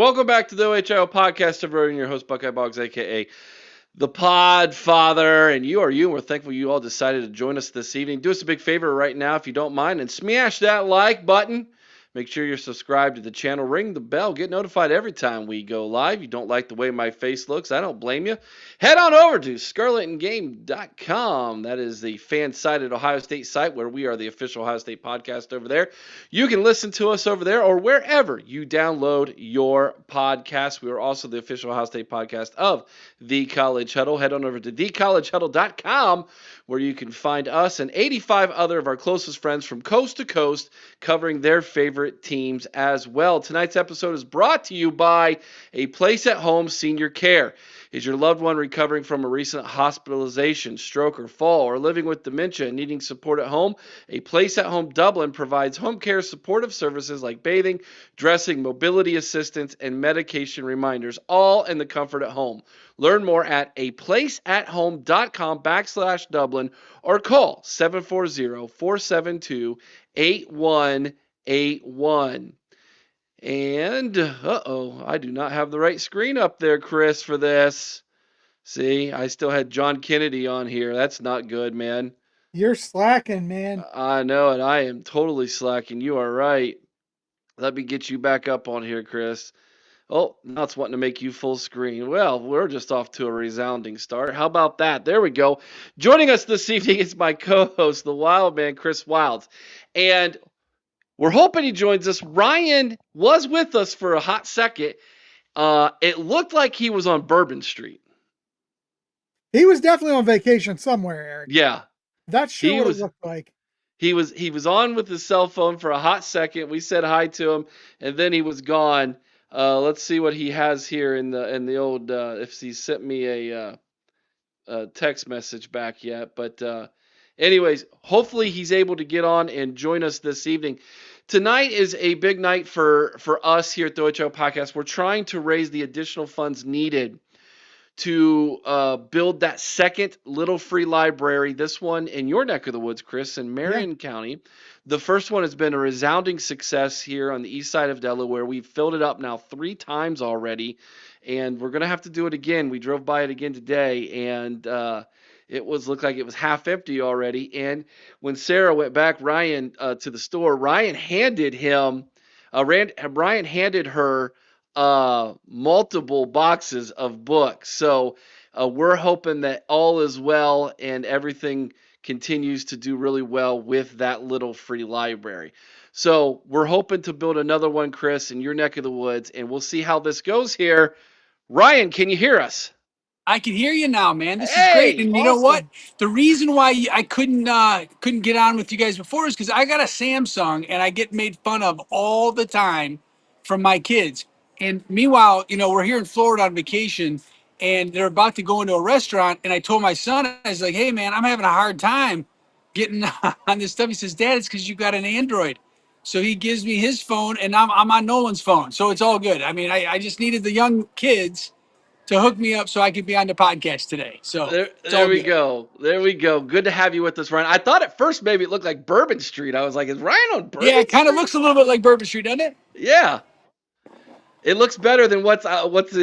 Welcome back to the OHIO podcast. I'm your host, Buckeye Boggs, a.k.a. the Pod Father. And you are you. And we're thankful you all decided to join us this evening. Do us a big favor right now, if you don't mind, and smash that like button. Make sure you're subscribed to the channel. Ring the bell. Get notified every time we go live. You don't like the way my face looks, I don't blame you. Head on over to scarletandgame.com. That is the fan-sided Ohio State site where we are the official Ohio State podcast over there. You can listen to us over there or wherever you download your podcast. We are also the official Ohio State podcast of The College Huddle. Head on over to thecollegehuddle.com where you can find us and 85 other of our closest friends from coast to coast covering their favorite teams as well. Tonight's episode is brought to you by A Place at Home Senior Care. Is your loved one recovering from a recent hospitalization, stroke, or fall, or living with dementia and needing support at home? A Place at Home Dublin provides home care supportive services like bathing, dressing, mobility assistance, and medication reminders, all in the comfort at home. Learn more at aplaceathome.com/Dublin or call 740-472-8181. And, I do not have the right screen up there, Chris, for this. See, I still had John Kennedy on here. That's not good, man. You're slacking, man. I know it. I am totally slacking. You are right. Let me get you back up on here, Chris. Oh, now it's wanting to make you full screen. Well, we're just off to a resounding start. How about that? There we go. Joining us this evening is my co-host, the Wild Man, Chris Wilds. And we're hoping he joins us. Ryan was with us for a hot second. It looked like he was on Bourbon Street. He was definitely on vacation somewhere, Eric. Yeah. That's sure what it looked like. He was on with his cell phone for a hot second. We said hi to him, and then he was gone. Let's see what he has here in the old if he sent me a text message back yet. But anyways, hopefully he's able to get on and join us this evening. Tonight is a big night for us here at the OHO Podcast. We're trying to raise the additional funds needed to build that second little free library. This one in your neck of the woods, Chris, in Marion County. The first one has been a resounding success here on the east side of Delaware. We've filled it up now 3 times already, and we're going to have to do it again. We drove by it again today, and it looked like it was half empty already. And when Sarah went back, Ryan, to the store, Ryan handed her multiple boxes of books. So we're hoping that all is well and everything continues to do really well with that little free library. So we're hoping to build another one, Chris, in your neck of the woods, and we'll see how this goes here. Ryan, can you hear us? I can hear you now, man. This is great. And you know what? The reason why I couldn't get on with you guys before is because I got a Samsung and I get made fun of all the time from my kids. And meanwhile, we're here in Florida on vacation and they're about to go into a restaurant. And I told my son, I was like, hey, man, I'm having a hard time getting on this stuff. He says, Dad, it's because you got an Android. So he gives me his phone and I'm on Nolan's phone. So it's all good. I mean, I just needed the young kids to hook me up so I could be on the podcast today. So there we go. There we go. Good to have you with us, Ryan. I thought at first maybe it looked like Bourbon Street. I was like, is Ryan on Bourbon Street? Yeah, it kind of looks a little bit like Bourbon Street, doesn't it? Yeah. It looks better than what's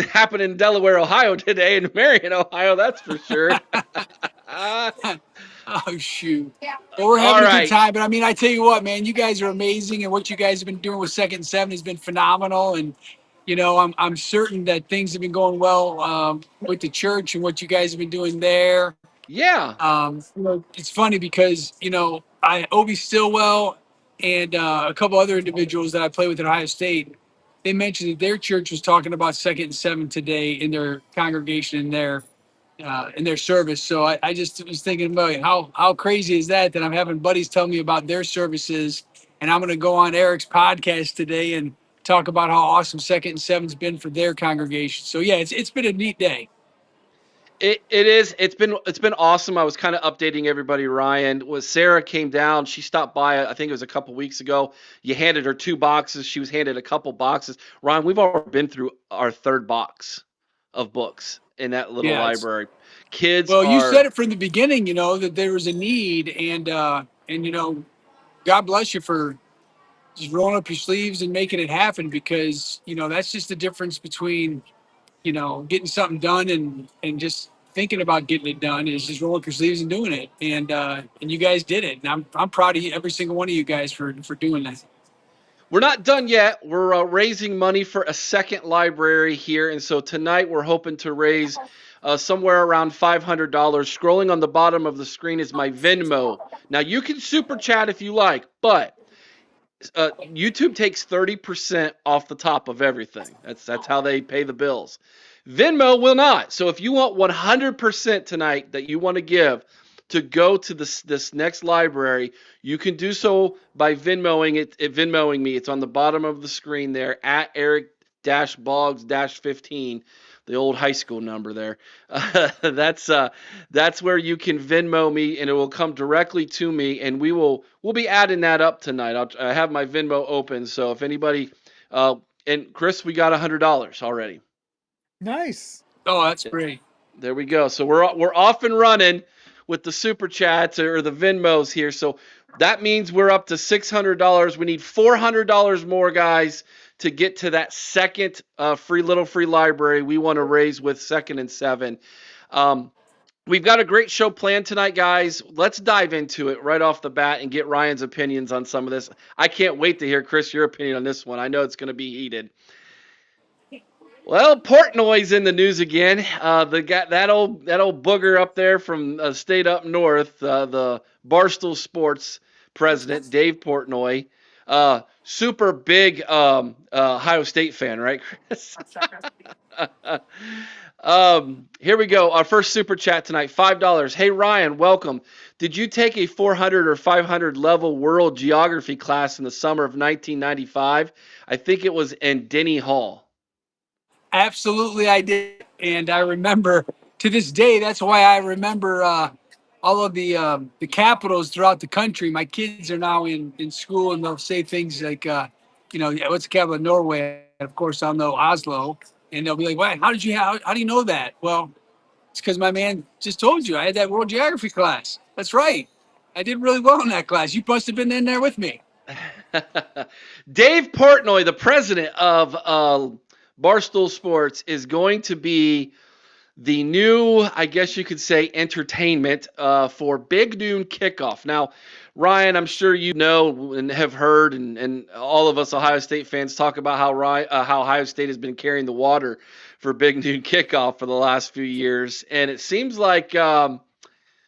happening in Delaware, Ohio today, in Marion, Ohio. That's for sure. Oh, shoot. Well, we're having a good time. But, I mean, I tell you what, man, you guys are amazing. And what you guys have been doing with 2nd and 7 has been phenomenal. And, I'm certain that things have been going well with the church and what you guys have been doing there. Yeah. It's funny because, Obi Stillwell and a couple other individuals that I play with at Ohio State, they mentioned that their church was talking about 2nd and 7 today in their congregation in their service. So I just was thinking about how crazy is that I'm having buddies tell me about their services, and I'm going to go on Eric's podcast today and talk about how awesome 2nd and 7's been for their congregation. So yeah, it's been a neat day. It is. It's been awesome. I was kind of updating everybody, Ryan. Sarah came down. She stopped by, I think it was a couple weeks ago. You handed her 2 boxes. She was handed a couple boxes. Ryan, we've already been through our 3rd box of books in that little library. Kids you said it from the beginning, that there was a need, and God bless you for just rolling up your sleeves and making it happen, because that's just the difference between getting something done and just thinking about getting it done, is just rolling up your sleeves and doing it. And you guys did it, and I'm proud of you, every single one of you guys, for doing that. We're not done yet. We're raising money for a second library here, and so tonight we're hoping to raise somewhere around $500. Scrolling on the bottom of the screen is my Venmo. Now you can super chat if you like, but YouTube takes 30% off the top of everything. That's how they pay the bills. Venmo will not. So if you want 100% tonight that you want to give to go to this next library, you can do so by Venmoing Venmoing me. It's on the bottom of the screen there, at Eric-Boggs-15, the old high school number there. That's where you can Venmo me, and it will come directly to me, and we'll be adding that up tonight. I have my Venmo open, so if anybody and Chris, we got $100 already. Nice. Oh, that's great. There we go. So we're off and running with the super chats or the Venmos here. So that means we're up to $600. We need $400 more, guys, to get to that second free library we want to raise with 2nd and 7. We've got a great show planned tonight, guys. Let's dive into it right off the bat and get Ryan's opinions on some of this. I can't wait to hear, Chris, your opinion on this one. I know it's going to be heated. Well, Portnoy's in the news again. That old booger up there from a state up north, the Barstool Sports president, Dave Portnoy, super big Ohio State fan, right, Chris? Here we go. Our first super chat tonight, $5. Hey Ryan, welcome. Did you take a 400 or 500 level world geography class in the summer of 1995? I think it was in Denny Hall. Absolutely, I did, and I remember to this day. That's why I remember all of the capitals throughout the country. My kids are now in school, and they'll say things like, what's the capital of Norway? And of course, I'll know Oslo, and they'll be like, "Why? How do you know that?" Well, it's because my man just told you I had that world geography class. That's right. I did really well in that class. You must have been in there with me. Dave Portnoy, the president of Barstool Sports, is going to be the new, I guess you could say, entertainment for Big Noon Kickoff. Now, Ryan, I'm sure you know and have heard, and all of us Ohio State fans talk about how Ohio State has been carrying the water for Big Noon Kickoff for the last few years. And it seems like,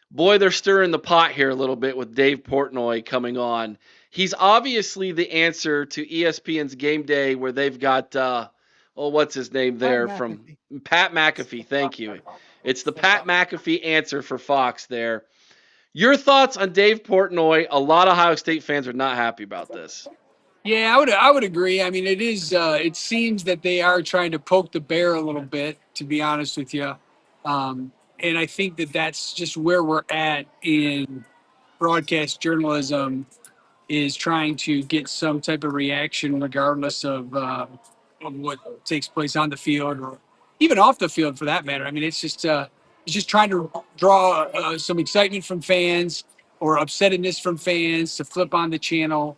boy, they're stirring the pot here a little bit with Dave Portnoy coming on. He's obviously the answer to ESPN's Game Day, where they've got what's his name there from Pat McAfee. Thank you. It's the Pat McAfee answer for Fox there. Your thoughts on Dave Portnoy? A lot of Ohio State fans are not happy about this. Yeah, I would agree. I mean, it is. It seems that they are trying to poke the bear a little bit, to be honest with you. And I think that that's just where we're at in broadcast journalism, is trying to get some type of reaction, regardless of what takes place on the field or even off the field, for that matter. I mean, it's just trying to draw some excitement from fans or upsetness from fans to flip on the channel.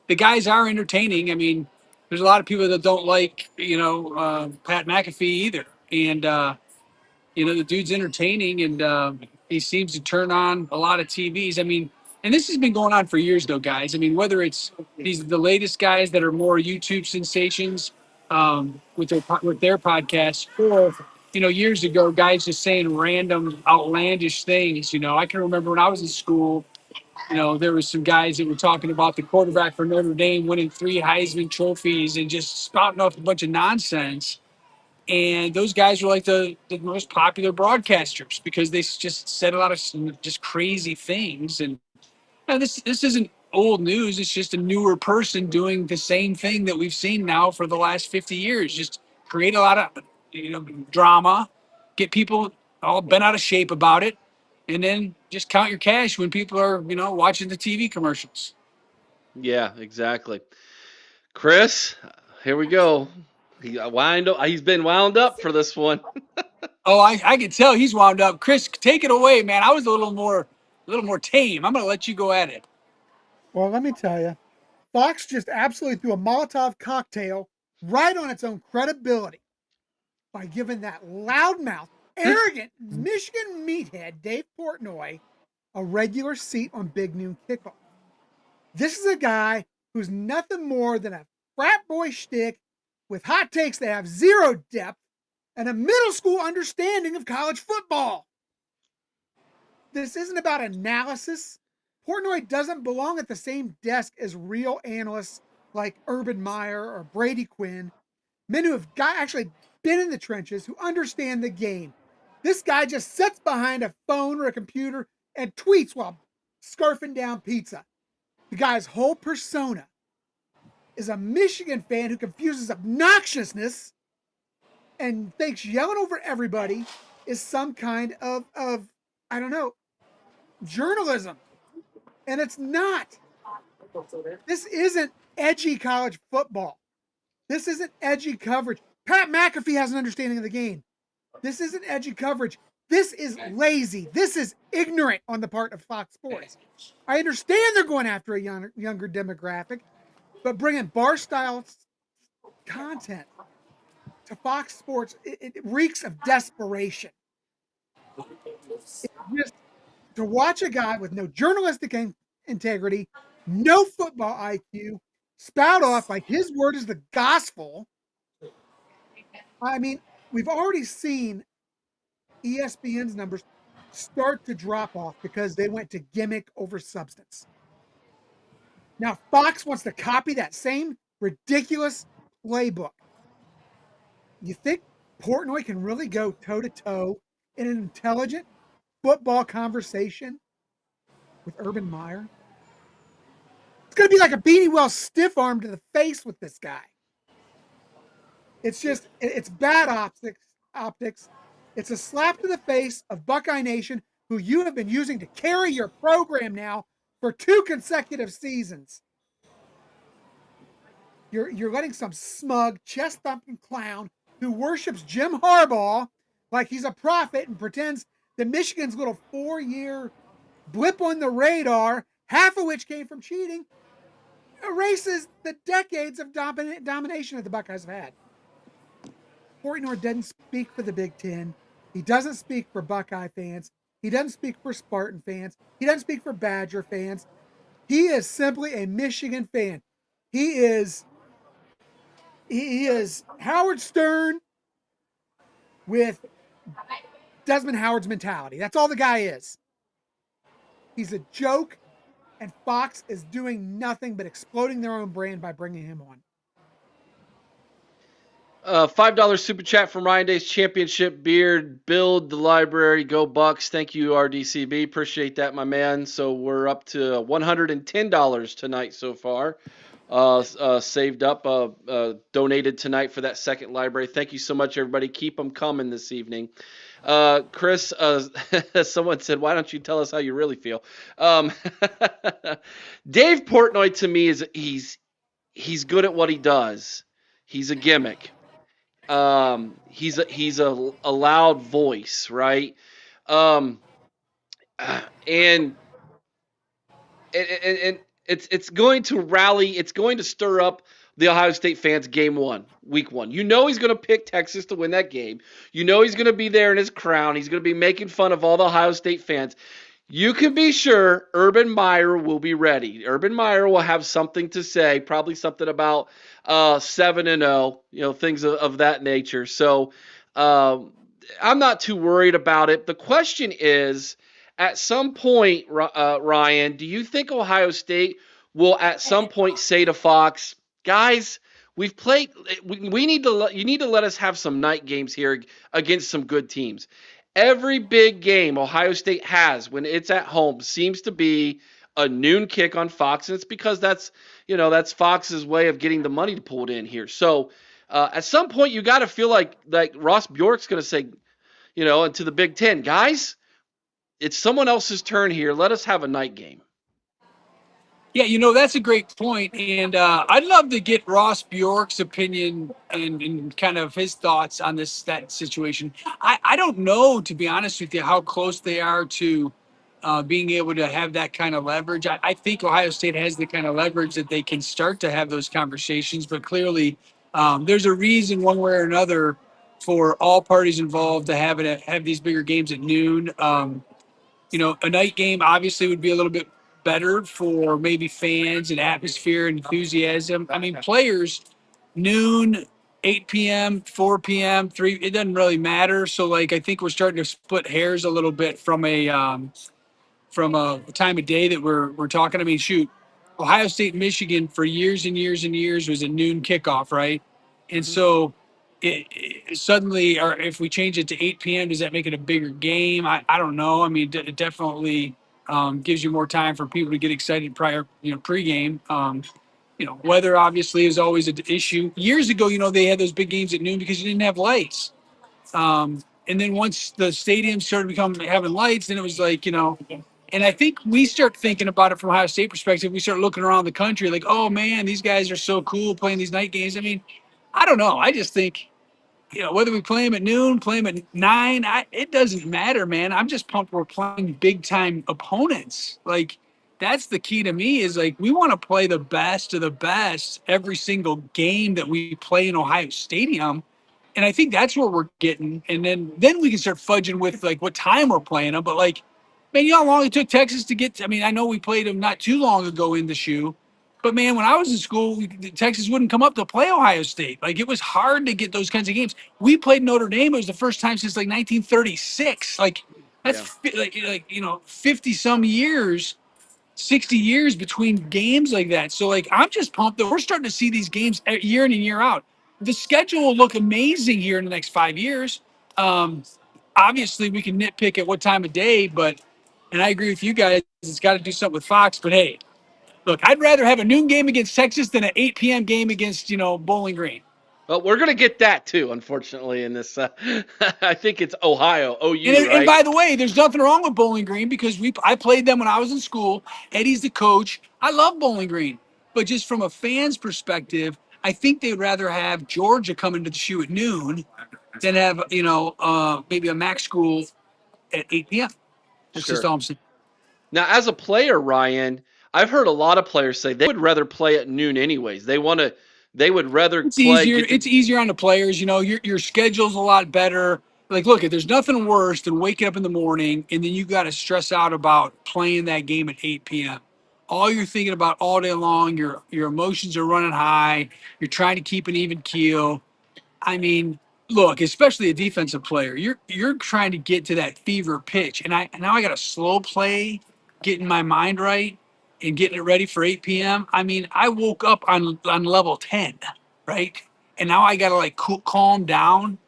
The guys are entertaining. I mean, there's a lot of people that don't like Pat McAfee either, and the dude's entertaining, and he seems to turn on a lot of TVs. I mean, and this has been going on for years, though, guys. I mean, whether it's the latest guys that are more YouTube sensations with their podcasts, or years ago, guys just saying random, outlandish things. I can remember when I was in school, there was some guys that were talking about the quarterback for Notre Dame winning 3 Heisman trophies and just spouting off a bunch of nonsense. And those guys were like the most popular broadcasters because they just said a lot of just crazy things. And this isn't old news. It's just a newer person doing the same thing that we've seen now for the last 50 years. Just create a lot of drama, get people all bent out of shape about it, and then just count your cash when people are watching the TV commercials. Yeah, exactly. Chris, here we go. He's been wound up for this one. Oh, I can tell he's wound up. Chris, take it away, man. I was a little more tame. I'm going to let you go at it. Well, let me tell you, Fox just absolutely threw a Molotov cocktail right on its own credibility by giving that loudmouth, arrogant Michigan meathead Dave Portnoy a regular seat on Big Noon Kickoff. This is a guy who's nothing more than a frat boy shtick with hot takes that have zero depth and a middle school understanding of college football. This isn't about analysis. Portnoy doesn't belong at the same desk as real analysts like Urban Meyer or Brady Quinn, men who have actually been in the trenches, who understand the game. This guy just sits behind a phone or a computer and tweets while scarfing down pizza. The guy's whole persona is a Michigan fan who confuses obnoxiousness and thinks yelling over everybody is some kind of I don't know, journalism. And it's not. This isn't edgy college football. This isn't edgy coverage. Pat McAfee has an understanding of the game. This isn't edgy coverage. This is lazy. This is ignorant on the part of Fox Sports. I understand they're going after a younger demographic, but bringing bar-style content to Fox Sports, it reeks of desperation. It's just to watch a guy with no journalistic integrity, no football IQ, spout off like his word is the gospel. I mean, we've already seen ESPN's numbers start to drop off because they went to gimmick over substance. Now, Fox wants to copy that same ridiculous playbook. You think Portnoy can really go toe-to-toe in an intelligent football conversation with Urban Meyer? It's going to be like a Beanie Wells stiff arm to the face with this guy. It's just, it's bad optics. It's a slap to the face of Buckeye Nation, who you have been using to carry your program now for 2 consecutive seasons. You're letting some smug, chest-thumping clown who worships Jim Harbaugh like he's a prophet and pretends that Michigan's little 4-year blip on the radar, half of which came from cheating, erases the decades of domination that the Buckeyes have had. Portnoy doesn't speak for the Big Ten. He doesn't speak for Buckeye fans. He doesn't speak for Spartan fans. He doesn't speak for Badger fans. He is simply a Michigan fan. He is Howard Stern with Desmond Howard's mentality. That's all the guy is. He's a joke, and Fox is doing nothing but exploding their own brand by bringing him on. $5 super chat from Ryan Day's Championship Beard. Build the library. Go Bucks. Thank you, RDCB. Appreciate that, my man. So we're up to $110 tonight so far. Saved up, donated tonight for that second library. Thank you so much, everybody. Keep them coming this evening. Chris, someone said, why don't you tell us how you really feel? Dave Portnoy, to me, he's good at what he does. He's a gimmick. He's a loud voice, right? And it's going to rally. It's going to stir up the Ohio State fans week one. You know he's going to pick Texas to win that game. You know he's going to be there in his crown. He's going to be making fun of all the Ohio State fans. You can be sure Urban Meyer will be ready. Urban Meyer will have something to say, probably something about 7-0, things of that nature. So I'm not too worried about it. The question is, at some point, Ryan, do you think Ohio State will at some point say to Fox, guys, we've played, you need to let us have some night games here against some good teams. Every big game Ohio State has when it's at home seems to be a noon kick on Fox, and it's because that's Fox's way of getting the money pulled in here. So at some point you got to feel like Ross Bjork's going to say, to the Big Ten, guys, it's someone else's turn here. Let us have a night game. Yeah, that's a great point. And I'd love to get Ross Bjork's opinion and kind of his thoughts on that situation. I don't know, to be honest with you, how close they are to being able to have that kind of leverage. I think Ohio State has the kind of leverage that they can start to have those conversations, but clearly there's a reason one way or another for all parties involved to have these bigger games at noon. A night game obviously would be a little bit better for maybe fans and atmosphere and enthusiasm. I mean, players, noon, 8 p.m., 4 p.m., 3, it doesn't really matter. So, like, I think we're starting to split hairs a little bit from a time of day that we're talking. I mean, shoot, Ohio State, Michigan for years and years and years was a noon kickoff, right? And so it suddenly, or if we change it to 8 p.m., does that make it a bigger game? I don't know. I mean, it definitely gives you more time for people to get excited prior, pregame. Weather obviously is always an issue. Years ago, they had those big games at noon because you didn't have lights. And then once the stadium started having lights, then it was like, and I think we start thinking about it from Ohio State perspective. We start looking around the country like, oh man, these guys are so cool playing these night games. I mean, I don't know. I just think, whether we play them at noon, play them at 9, it doesn't matter, man. I'm just pumped we're playing big time opponents. Like, that's the key to me is like, we want to play the best of the best every single game that we play in Ohio Stadium. And I think that's where we're getting. And then we can start fudging with like what time we're playing them. But like, man, you know how long it took Texas to get I mean, I know we played them not too long ago in the shoe, but man, when I was in school, Texas wouldn't come up to play Ohio State. Like, it was hard to get those kinds of games. We played Notre Dame. It was the first time since like 1936. Like, that's like 50 some years, 60 years between games like that. So like, I'm just pumped that we're starting to see these games year in and year out. The schedule will look amazing here in the next 5 years. Um, Obviously, we can nitpick at what time of day, and I agree with you guys. It's got to do something with Fox. But hey, look, I'd rather have a noon game against Texas than an 8 p.m. game against, Bowling Green. Well, we're gonna get that too, unfortunately, in this. I think it's Ohio, OU, And right? by the way, there's nothing wrong with Bowling Green because I played them when I was in school. Eddie's the coach. I love Bowling Green, but just from a fan's perspective, I think they'd rather have Georgia come into the shoe at noon than have maybe a MAC school at 8 p.m. That's just Sure. all I'm saying. Now, as a player, Ryan, I've heard a lot of players say they would rather play at noon anyways. They would rather It's play. easier. It's easier on the players. Your schedule's a lot better. Like, look, there's nothing worse than waking up in the morning and then you got to stress out about playing that game at 8 p.m. All you're thinking about all day long, your emotions are running high. You're trying to keep an even keel. I mean, look, especially a defensive player, you're trying to get to that fever pitch, and now I got to slow play, getting my mind right, and getting it ready for 8 p.m. I mean, I woke up on level 10, right, and now I got to like calm down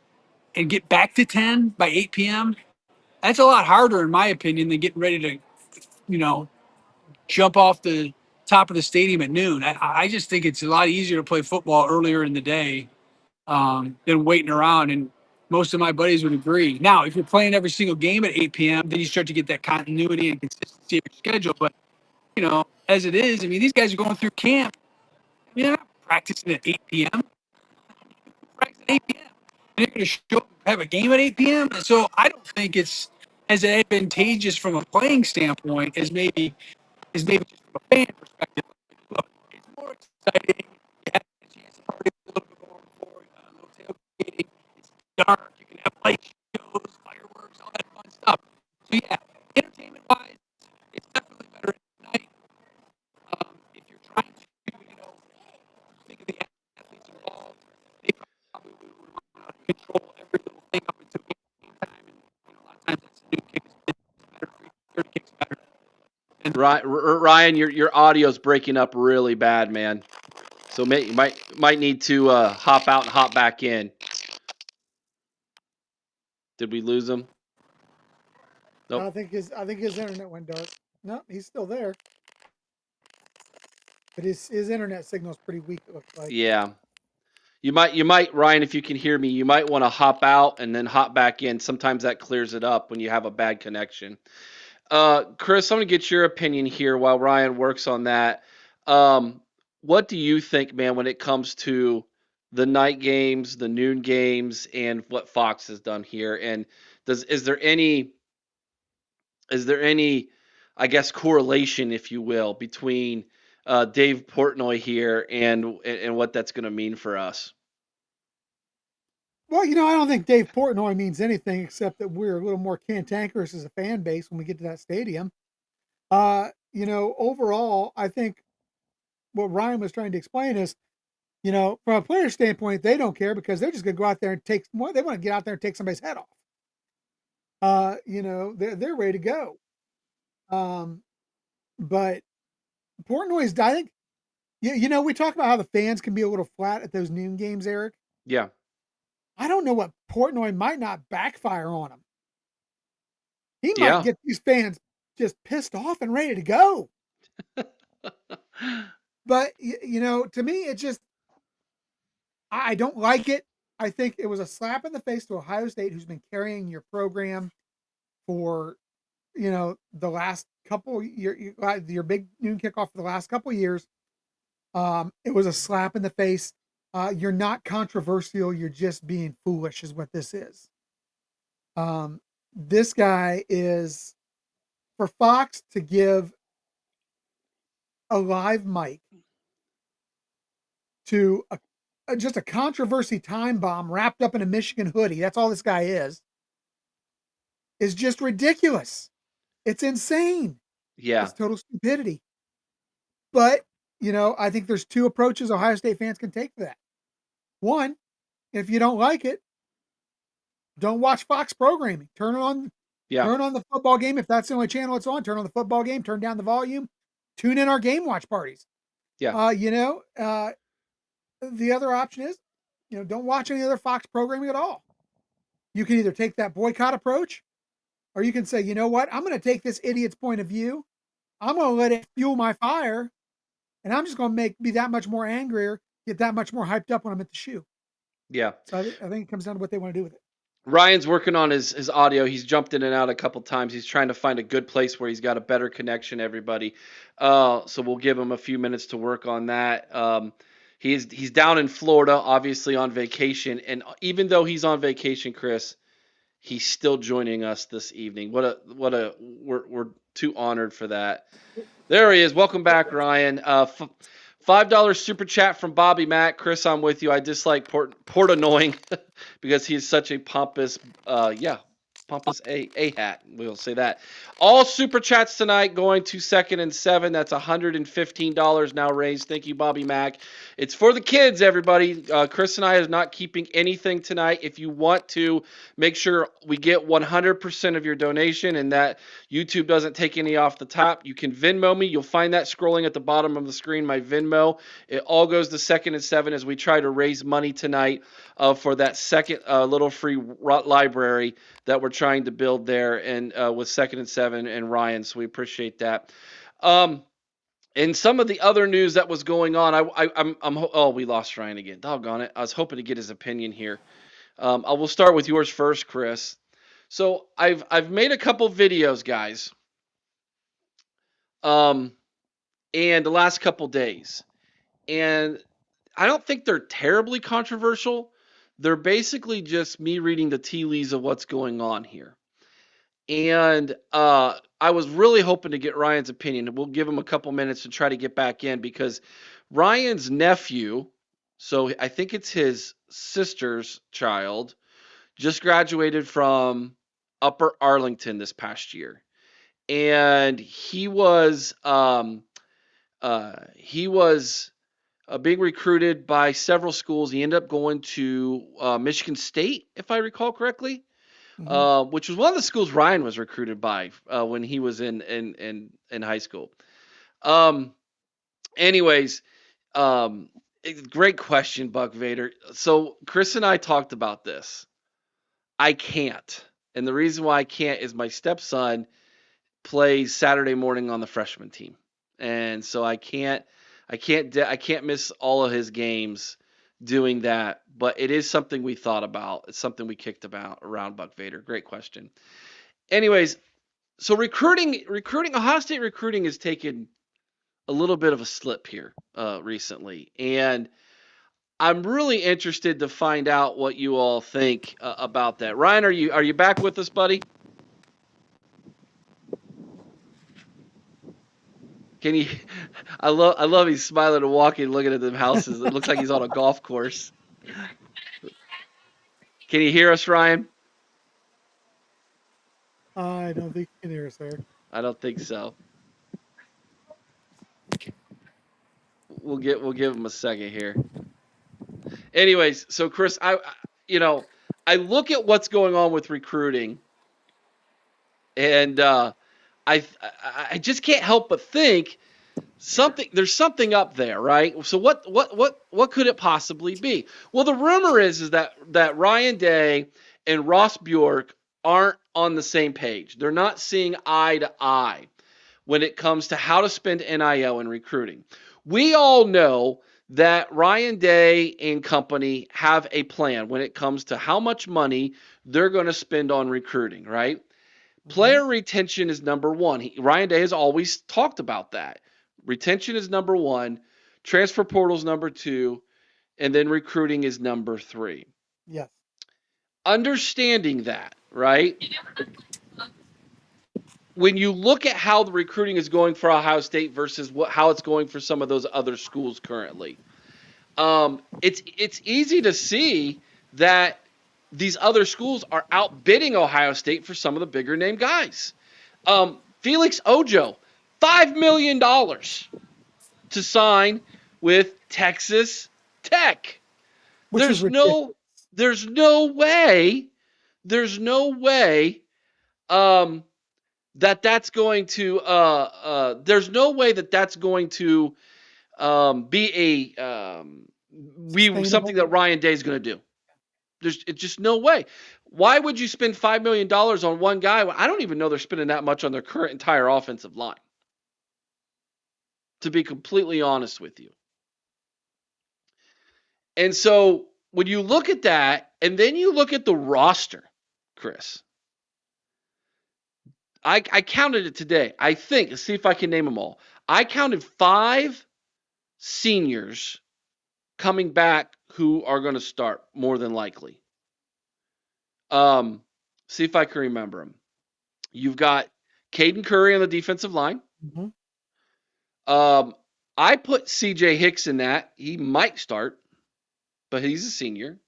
and get back to 10 by 8 p.m. That's a lot harder, in my opinion, than getting ready to, you know, jump off the top of the stadium at noon. I just think it's a lot easier to play football earlier in the day than waiting around. And most of my buddies would agree. Now, if you're playing every single game at 8 p.m., then you start to get that continuity and consistency of your schedule. But, as it is, I mean, these guys are going through camp. I mean, they're not practicing at 8 p.m. Practice at 8 p.m. And they're going to show have a game at 8 p.m. And so I don't think it's as advantageous from a playing standpoint as maybe just from a fan perspective. Look, it's more exciting. You have a chance to party a little bit more before a little tailgating. It's dark. You can have light shows, fireworks, all that fun stuff. So yeah, entertainment wise, it's definitely better at night. If you're trying to, think of the athletes involved, they probably would want to control every little thing up until game time. And a lot of times that's a new kick is better, third kick's better. And Ryan, your audio's breaking up really bad, man. So you might need to hop out and hop back in. Did we lose him? Nope. I think his internet went dark. No, he's still there. But his internet signal's pretty weak, it looks like. Yeah. You might, Ryan, if you can hear me, you might want to hop out and then hop back in. Sometimes that clears it up when you have a bad connection. Chris, I'm going to get your opinion here while Ryan works on that. What do you think, man, when it comes to the night games, the noon games, and what Fox has done here? And is there any I guess, correlation, if you will, between Dave Portnoy here and what that's going to mean for us. Well, I don't think Dave Portnoy means anything except that we're a little more cantankerous as a fan base when we get to that stadium. Overall, I think what Ryan was trying to explain is, from a player standpoint, they don't care because they're just going to go out there and take. Well, they want to get out there and take somebody's head off. They're ready to go. But Portnoy's, I think, we talk about how the fans can be a little flat at those noon games, Eric. Yeah. I don't know what Portnoy might not backfire on him. He might get these fans just pissed off and ready to go. But, to me, it just, I don't like it. I think it was a slap in the face to Ohio State, who's been carrying your program for, the last couple, your big noon kickoff for the last couple of years. It was a slap in the face. You're not controversial. You're just being foolish is what this is. This guy is, for Fox to give a live mic to just a controversy time bomb wrapped up in a Michigan hoodie. That's all this guy is just ridiculous. It's insane. Yeah. It's total stupidity. But, I think there's two approaches Ohio State fans can take to that. One, if you don't like it, don't watch Fox programming. Turn on the football game. If that's the only channel it's on, turn on the football game, turn down the volume, tune in our game watch parties. Yeah. The other option is, don't watch any other Fox programming at all. You can either take that boycott approach, or you can say, you know what? I'm going to take this idiot's point of view. I'm going to let it fuel my fire, and I'm just going to be that much more angrier, get that much more hyped up when I'm at the shoe. Yeah. So I think it comes down to what they want to do with it. Ryan's working on his audio. He's jumped in and out a couple times. He's trying to find a good place where he's got a better connection, everybody. So we'll give him a few minutes to work on that. He's down in Florida, obviously on vacation. And even though he's on vacation, Chris, he's still joining us this evening. We're too honored for that. There he is. Welcome back, Ryan. $5 super chat from Bobby Mack. Chris, I'm with you. I dislike Portnoy because he is such a pompous, pompous A-hat. We'll say that. All super chats tonight going to 2nd and 7. That's $115 now raised. Thank you, Bobby Mack. It's for the kids, everybody. Chris and I are not keeping anything tonight. If you want to make sure we get 100% of your donation and that YouTube doesn't take any off the top, you can Venmo me. You'll find that scrolling at the bottom of the screen, my Venmo. It all goes to 2nd and 7 as we try to raise money tonight for that second little free library that we're trying to build there, and with 2nd and 7 and Ryan. So we appreciate that. And some of the other news that was going on, we lost Ryan again. Doggone it! I was hoping to get his opinion here. I will start with yours first, Chris. So I've made a couple videos, guys. And the last couple days, and I don't think they're terribly controversial. They're basically just me reading the tea leaves of what's going on here. And I was really hoping to get Ryan's opinion. We'll give him a couple minutes to try to get back in because Ryan's nephew, so I think it's his sister's child, just graduated from Upper Arlington this past year. And he was being recruited by several schools. He ended up going to Michigan State, if I recall correctly, which was one of the schools Ryan was recruited by when he was in high school. Anyways, great question, Buck Vader. So Chris and I talked about this. I can't. And the reason why I can't is my stepson plays Saturday morning on the freshman team. And so I can't miss all of his games doing that, but it is something we thought about. It's something we kicked about around Buck Vader. Great question. Anyways, so recruiting, Ohio State recruiting has taken a little bit of a slip here recently, and I'm really interested to find out what you all think about that. Ryan, are you back with us, buddy? Can you? I love he's smiling and walking, looking at them houses. It looks like he's on a golf course. Can you hear us, Ryan? I don't think you can hear us there. I don't think so. We'll give him a second here. Anyways, so Chris, you know I look at what's going on with recruiting, and I just can't help but think there's something up there, right? So what could it possibly be? Well, the rumor is that Ryan Day and Ross Bjork aren't on the same page. They're not seeing eye to eye when it comes to how to spend NIL in recruiting. We all know that Ryan Day and company have a plan when it comes to how much money they're going to spend on recruiting, right? Player retention is number one. Ryan Day has always talked about that. Retention is number one, transfer portal is number two, and then recruiting is number three. Yes. Understanding that, right? When you look at how the recruiting is going for Ohio State versus how it's going for some of those other schools currently, it's easy to see that these other schools are outbidding Ohio State for some of the bigger name guys. Felix Ojo, $5 million to sign with Texas Tech. Which is ridiculous. There's no way that's going to there's no way that's going to be something that Ryan Day is going to do. It's just no way. Why would you spend $5 million on one guy? I don't even know they're spending that much on their current entire offensive line, to be completely honest with you. And so when you look at that, and then you look at the roster, Chris, I counted it today. I think, let's see if I can name them all. I counted 5 seniors coming back who are going to start more than likely. See if I can remember them. You've got Caden Curry on the defensive line. Mm-hmm. I put CJ Hicks in that. He might start, but he's a senior.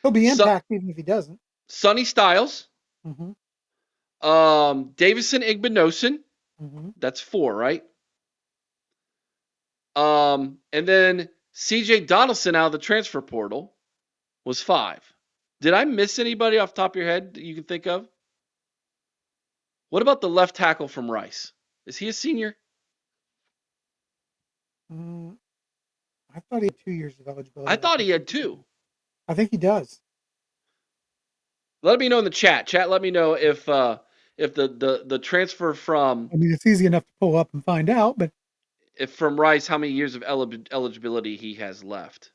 He'll be impacted even if he doesn't. Sonny Styles. Mm-hmm. Davison Igbinosun. Mm-hmm. That's 4, right? And then CJ Donaldson out of the transfer portal was 5. Did I miss anybody off the top of your head that you can think of? What about the left tackle from Rice? Is he a senior? I thought he had 2 years of eligibility. I thought he had 2. I think he does. Let me know in the chat. Chat, let me know if the transfer from. I mean, it's easy enough to pull up and find out, but if from Rice, how many years of eligibility he has left.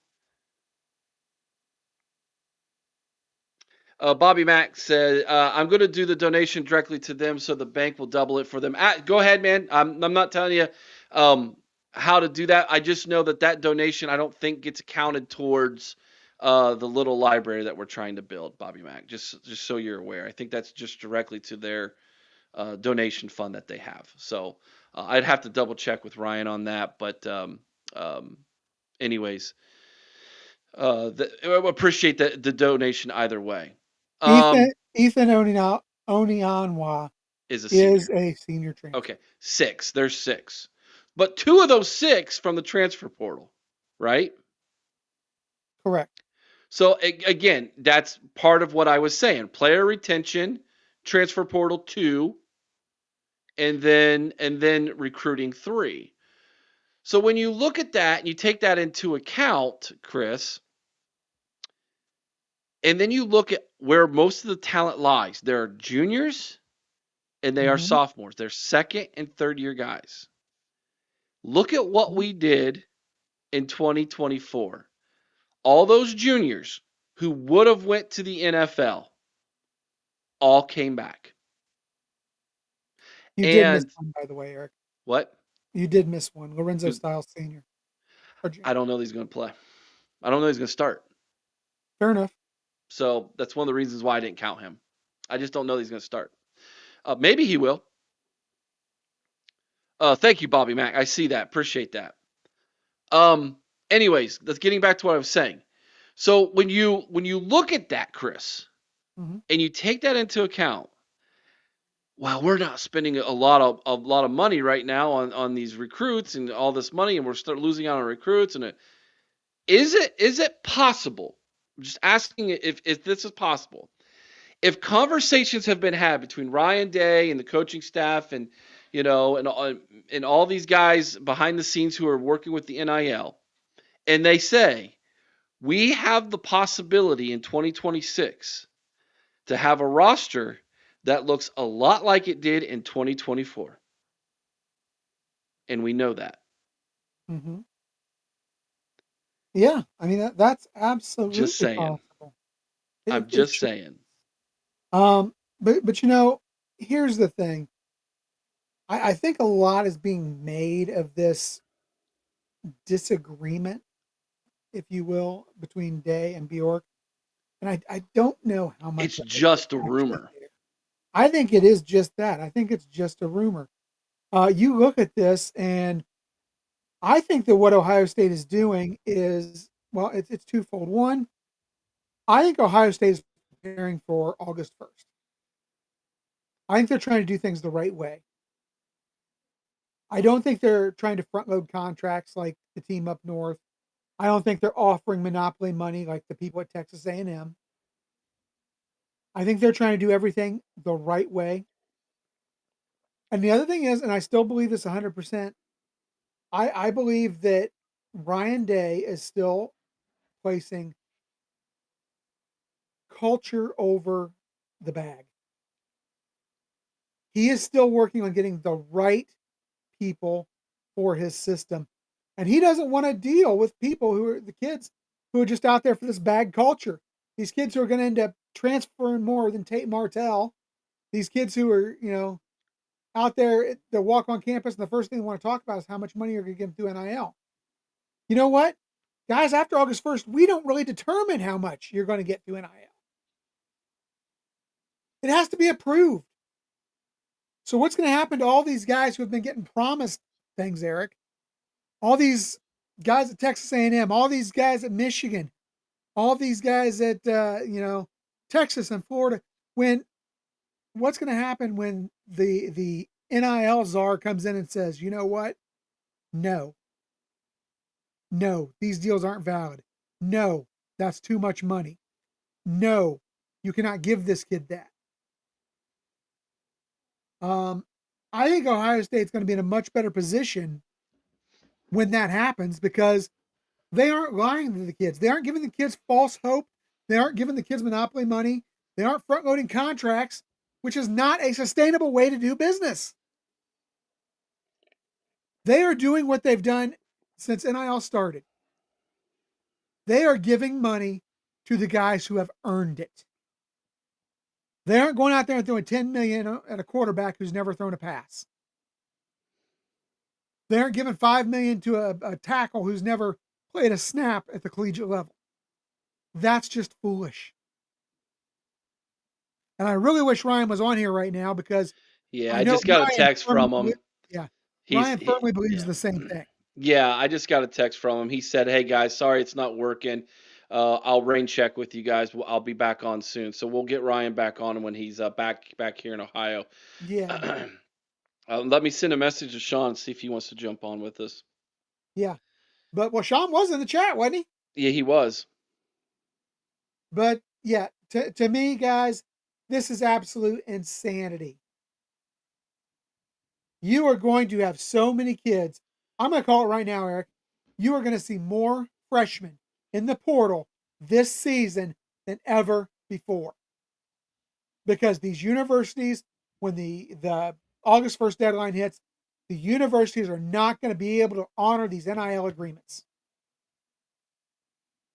Bobby Mack said, I'm going to do the donation directly to them so the bank will double it for them. Go ahead, man. I'm not telling you how to do that. I just know that donation I don't think gets counted towards the little library that we're trying to build, Bobby Mack, just so you're aware. I think that's just directly to their donation fund that they have. So I'd have to double check with Ryan on that. But anyways, I appreciate the donation either way. Ethan Onionwa is a senior transfer. Okay, 6. There's 6. But 2 of those 6 from the transfer portal, right? Correct. So again, that's part of what I was saying. Player retention, transfer portal 2, and then recruiting 3. So when you look at that and you take that into account, Chris, and then you look at where most of the talent lies. There are juniors and they are sophomores. They're second and third year guys. Look at what we did in 2024. All those juniors who would have went to the NFL all came back. You did miss one, by the way, Eric. What? You did miss one. Lorenzo Styles Sr. I don't know that he's going to play. I don't know he's going to start. Fair enough. So that's one of the reasons why I didn't count him. I just don't know that he's going to start. Maybe he will. Thank you, Bobby Mack. I see that. Appreciate that. Um. Anyways, that's getting back to what I was saying. So when you look at that, Chris, Mm-hmm. and you take that into account, well, we're not spending a lot of money right now on these recruits and all this money, and we're start losing out on recruits. And is it possible? I'm just asking if this is possible. If conversations have been had between Ryan Day and the coaching staff, and and all these guys behind the scenes who are working with the NIL, and they say we have the possibility in 2026 to have a roster that looks a lot like it did in 2024. And we know that. Mm-hmm. Yeah, I mean that's Just absolutely saying. possible. I'm It just should. saying. But here's the thing. I think a lot is being made of this disagreement, if you will, between Day and Bjork, and I don't know how It's much of it is just a actually rumor. there. I think it is just that. I think it's just a rumor. You look at this, and I think that what Ohio State is doing is, well, it's twofold. One, I think Ohio State is preparing for August 1st. I think they're trying to do things the right way. I don't think they're trying to front load contracts like the team up north. I don't think they're offering monopoly money like the people at Texas A&M. I think they're trying to do everything the right way. And the other thing is, and I still believe this 100%, I believe that Ryan Day is still placing culture over the bag. He is still working on getting the right people for his system. And he doesn't want to deal with people who are the kids who are just out there for this bag culture. These kids who are going to end up transferring more than Tate Martell. These kids who are, out there that walk on campus and the first thing they want to talk about is how much money you're going to give them through NIL. You know what? Guys, after August 1st, we don't really determine how much you're going to get through NIL. It has to be approved. So what's going to happen to all these guys who have been getting promised things, Eric? All these guys at Texas A&M, all these guys at Michigan, all these guys at Texas and Florida. When what's going to happen when the NIL czar comes in and says, you know what? No, no, these deals aren't valid. No, that's too much money. No, you cannot give this kid that. Um, I think Ohio State's going to be in a much better position when that happens because they aren't lying to the kids. They aren't giving the kids false hope. They aren't giving the kids monopoly money. They aren't front loading contracts, which is not a sustainable way to do business. They are doing what they've done since NIL started. They are giving money to the guys who have earned it. They aren't going out there and throwing $10 million at a quarterback who's never thrown a pass. They aren't giving $5 million to a tackle who's never played a snap at the collegiate level. That's just foolish. And I really wish Ryan was on here right now because Yeah, I I know just got a Ryan text firmly from him. believes, yeah, He's Ryan he, firmly believes yeah. the same thing. Yeah, I just got a text from him. He said, "Hey guys, sorry it's not working. I'll rain check with you guys. I'll be back on soon. So we'll get Ryan back on when he's back here in Ohio." Yeah, Let me send a message to Sean and see if he wants to jump on with us. yeah. But well, Sean was in the chat, wasn't he? Yeah, he was. But yeah, to me, guys, this is absolute insanity. You are going to have so many kids. I'm going to call it right now, Eric. You are going to see more freshmen in the portal this season than ever before. Because these universities, when the August 1st deadline hits, the universities are not going to be able to honor these NIL agreements.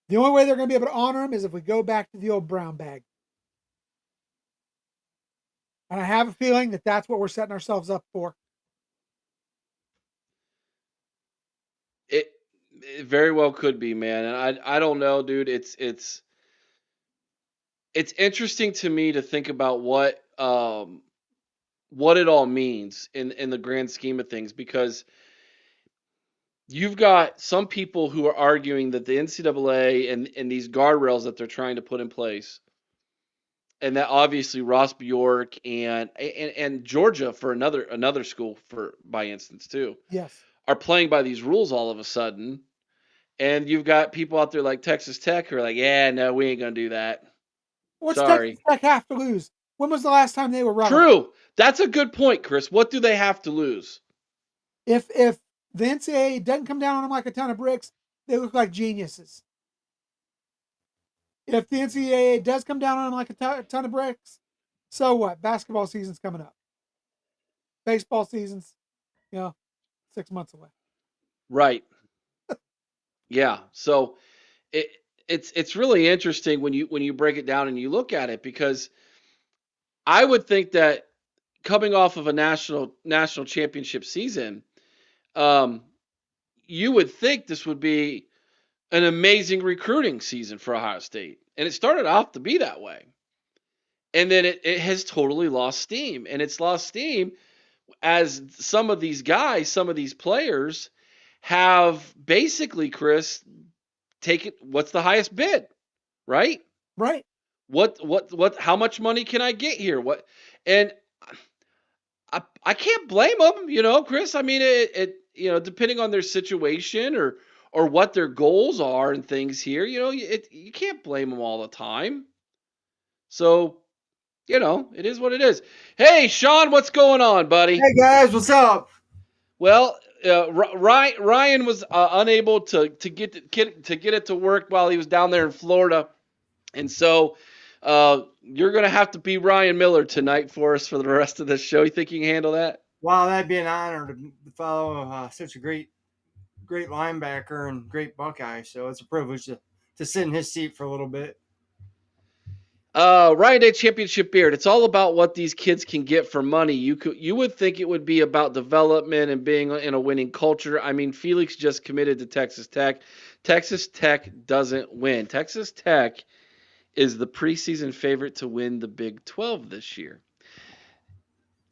The only way they're going to be able to honor them is if we go back to the old brown bag. And I have a feeling that that's what we're setting ourselves up for. It, it very well could be, man. And I don't know, dude. It's interesting to me to think about what it all means in the grand scheme of things, because you've got some people who are arguing that the NCAA and these guardrails that they're trying to put in place, and that obviously Ross Bjork and Georgia for another school for by instance too, Yes. are playing by these rules all of a sudden. And you've got people out there like Texas Tech who are like, yeah, no, we ain't gonna do that. What's Texas Sorry. Tech have to lose? When was the last time they were relevant? True. That's a good point, Chris. What do they have to lose? If the NCAA doesn't come down on them like a ton of bricks, they look like geniuses. If the NCAA does come down on them like a ton of bricks, so what? Basketball season's coming up. Baseball season's, 6 months away. Right. Yeah. So it it's really interesting when you break it down and you look at it, because I would think that coming off of a national championship season, um, you would think this would be an amazing recruiting season for Ohio State, and it started off to be that way, and then it has totally lost steam, and it's lost steam as some of these guys, some of these players have basically, Chris, taken what's the highest bid, right? Right. What how much money can I get here? What and I can't blame them, Chris. I mean, depending on their situation or what their goals are and things here, you can't blame them all the time. So, it is what it is. Hey, Sean, what's going on, buddy? Hey guys, what's up? Well, Ryan was unable to get it to work while he was down there in Florida, and so you're gonna have to be Ryan Miller tonight for us for the rest of this show. You think you can handle that? Wow, that'd be an honor to follow such a great linebacker and great Buckeye. So it's a privilege to sit in his seat for a little bit. Ryan Day Championship Beard. It's all about what these kids can get for money. You would think it would be about development and being in a winning culture. I mean, Felix just committed to Texas Tech. Texas Tech doesn't win. Texas Tech is the preseason favorite to win the Big 12 this year.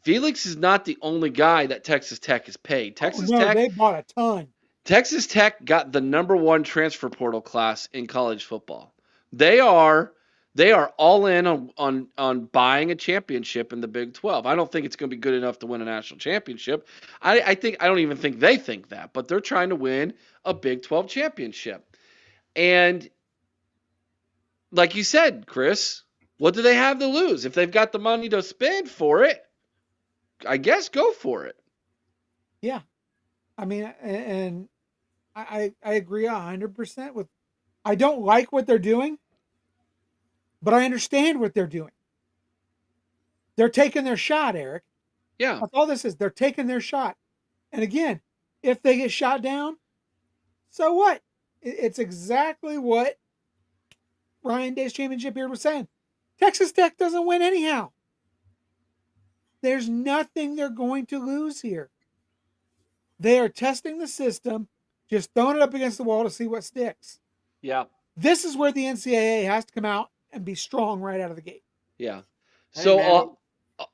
Felix is not the only guy that Texas Tech has paid. They bought a ton. Texas Tech got the number one transfer portal class in college football. They are all in on buying a championship in the Big 12. I don't think it's going to be good enough to win a national championship. I don't even think they think that, but they're trying to win a Big 12 championship. And like you said, Chris, what do they have to lose? If they've got the money to spend for it, I guess go for it. Yeah. I mean, and I agree 100% with. I don't like what they're doing, but I understand what they're doing. They're taking their shot, Eric. Yeah. That's all this is. They're taking their shot. And again, if they get shot down, so what? It's exactly what Ryan Day's championship here was saying. Texas Tech doesn't win anyhow. There's nothing they're going to lose here. They are testing the system, just throwing it up against the wall to see what sticks. Yeah. This is where the NCAA has to come out and be strong right out of the gate. Yeah. Hey, So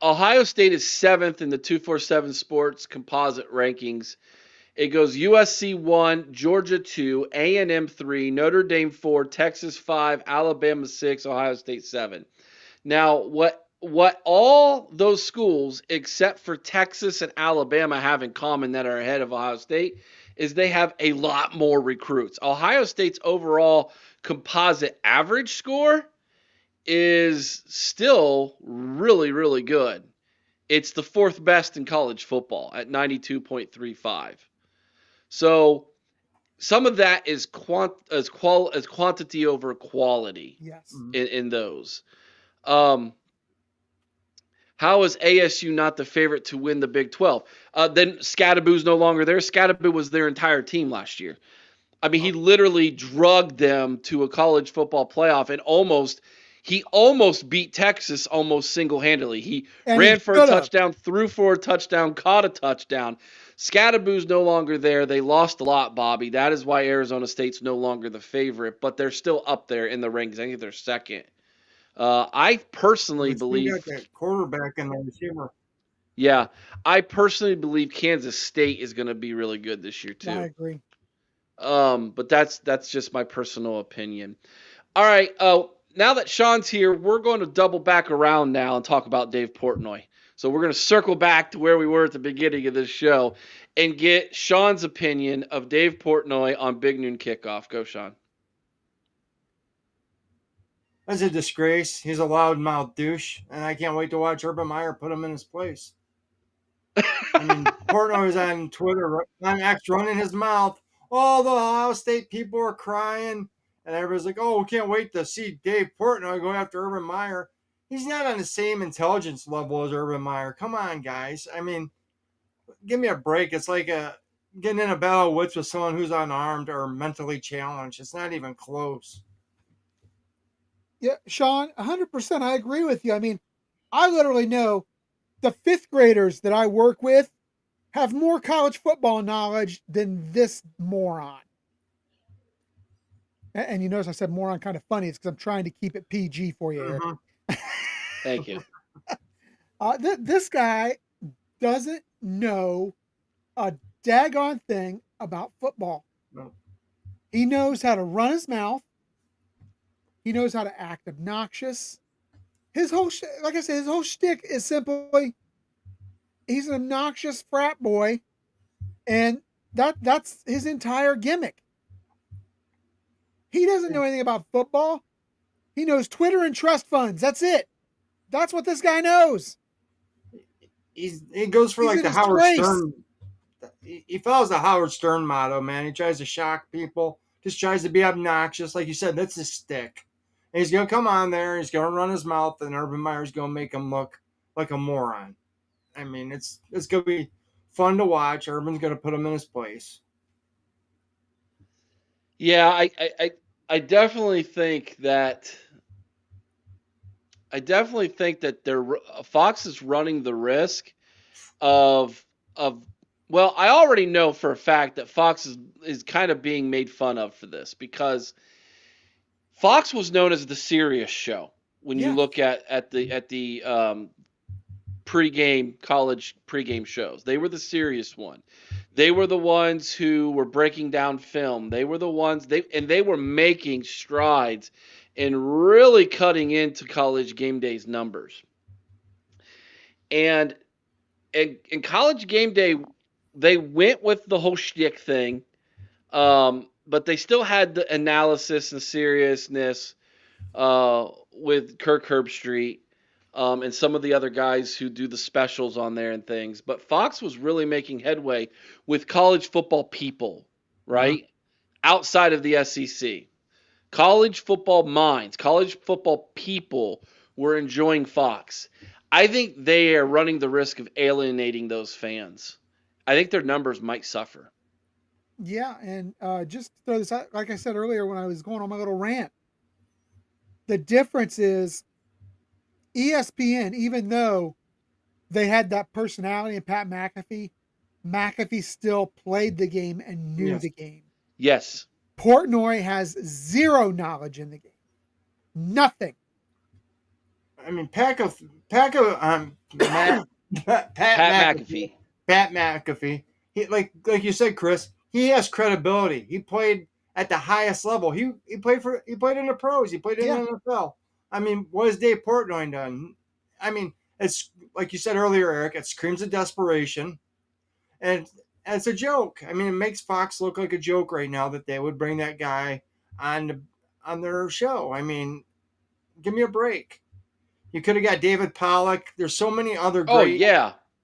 Ohio State is 7th in the 247 Sports composite rankings. It goes USC 1, Georgia 2, A&M 3, Notre Dame 4, Texas 5, Alabama 6, Ohio State 7. Now, what all those schools except for Texas and Alabama have in common that are ahead of Ohio State is they have a lot more recruits. Ohio State's overall composite average score is still really, really good. It's the 4th best in college football at 92.35. So some of that is quantity over quality. Yes. In those. How is ASU not the favorite to win the Big 12? Then Scadaboo's no longer there. Scadaboo was their entire team last year. I mean, he literally drugged them to a college football playoff and he almost beat Texas almost single-handedly. He ran for a touchdown, threw for a touchdown, caught a touchdown. Scadaboo's no longer there. They lost a lot, Bobby. That is why Arizona State's no longer the favorite, but they're still up there in the rankings. I think they're 2nd. I personally believe got that quarterback and the receiver. Yeah, I personally believe Kansas State is going to be really good this year I too. agree. But that's just my personal opinion. All right. Now that Sean's here, we're going to double back around now and talk about Dave Portnoy. So we're going to circle back to where we were at the beginning of this show and get Sean's opinion of Dave Portnoy on Big Noon Kickoff. Go, Sean. That's a disgrace. He's a loudmouth douche, and I can't wait to watch Urban Meyer put him in his place. I mean, Portnoy was on Twitter, on X, running his mouth. All the Ohio State people are crying, and everybody's like, "Oh, we can't wait to see Dave Portnoy go after Urban Meyer." He's not on the same intelligence level as Urban Meyer. Come on, guys. I mean, give me a break. It's like getting in a battle of wits with someone who's unarmed or mentally challenged. It's not even close. Yeah, Sean, 100%. I agree with you. I mean, I literally know the fifth graders that I work with have more college football knowledge than this moron. And you notice I said moron kind of funny. It's because I'm trying to keep it PG for you, Eric. Mm-hmm. Thank you. This guy doesn't know a daggone thing about football. No. He knows how to run his mouth. He knows how to act obnoxious. His whole, like I said, his whole shtick is simply he's an obnoxious frat boy, and that's his entire gimmick. He doesn't know anything about football. He knows Twitter and trust funds. That's it. That's what this guy knows. He goes for He's like in the his Howard place. Stern. He follows the Howard Stern motto, man. He tries to shock people, just tries to be obnoxious. Like you said, that's his stick. And he's going to come on there, he's going to run his mouth, and Urban Meyer's going to make him look like a moron. I mean, it's going to be fun to watch. Urban's going to put him in his place. Yeah, I definitely think that Fox is running the risk of well, I already know for a fact that Fox is kind of being made fun of for this because Fox was known as the serious show when you look at the college pregame shows. They were the serious one. They were the ones who were breaking down film. They were the ones they were making strides and really cutting into College Game Day's numbers. And in College Game Day, they went with the whole shtick thing, but they still had the analysis and seriousness with Kirk Herbstreit and some of the other guys who do the specials on there and things. But Fox was really making headway with college football people, right? Outside of the SEC. College football minds, college football people were enjoying Fox. I think they are running the risk of alienating those fans. I think their numbers might suffer. Yeah, and just to throw this out, like I said earlier when I was going on my little rant, the difference is ESPN, even though they had that personality in Pat McAfee, McAfee still played the game and knew the game. Yes. Portnoy has zero knowledge in the game. Nothing. I mean, Pat McAfee. Pat McAfee. He like you said, Chris. He has credibility. He played at the highest level. He played in the pros. He played in the NFL. I mean, what has Dave Portnoy done? I mean, it's like you said earlier, Eric. It screams of desperation, and it's a joke. I mean, it makes Fox look like a joke right now that they would bring that guy on their show. I mean, give me a break. You could have got David Pollack. There's so many other great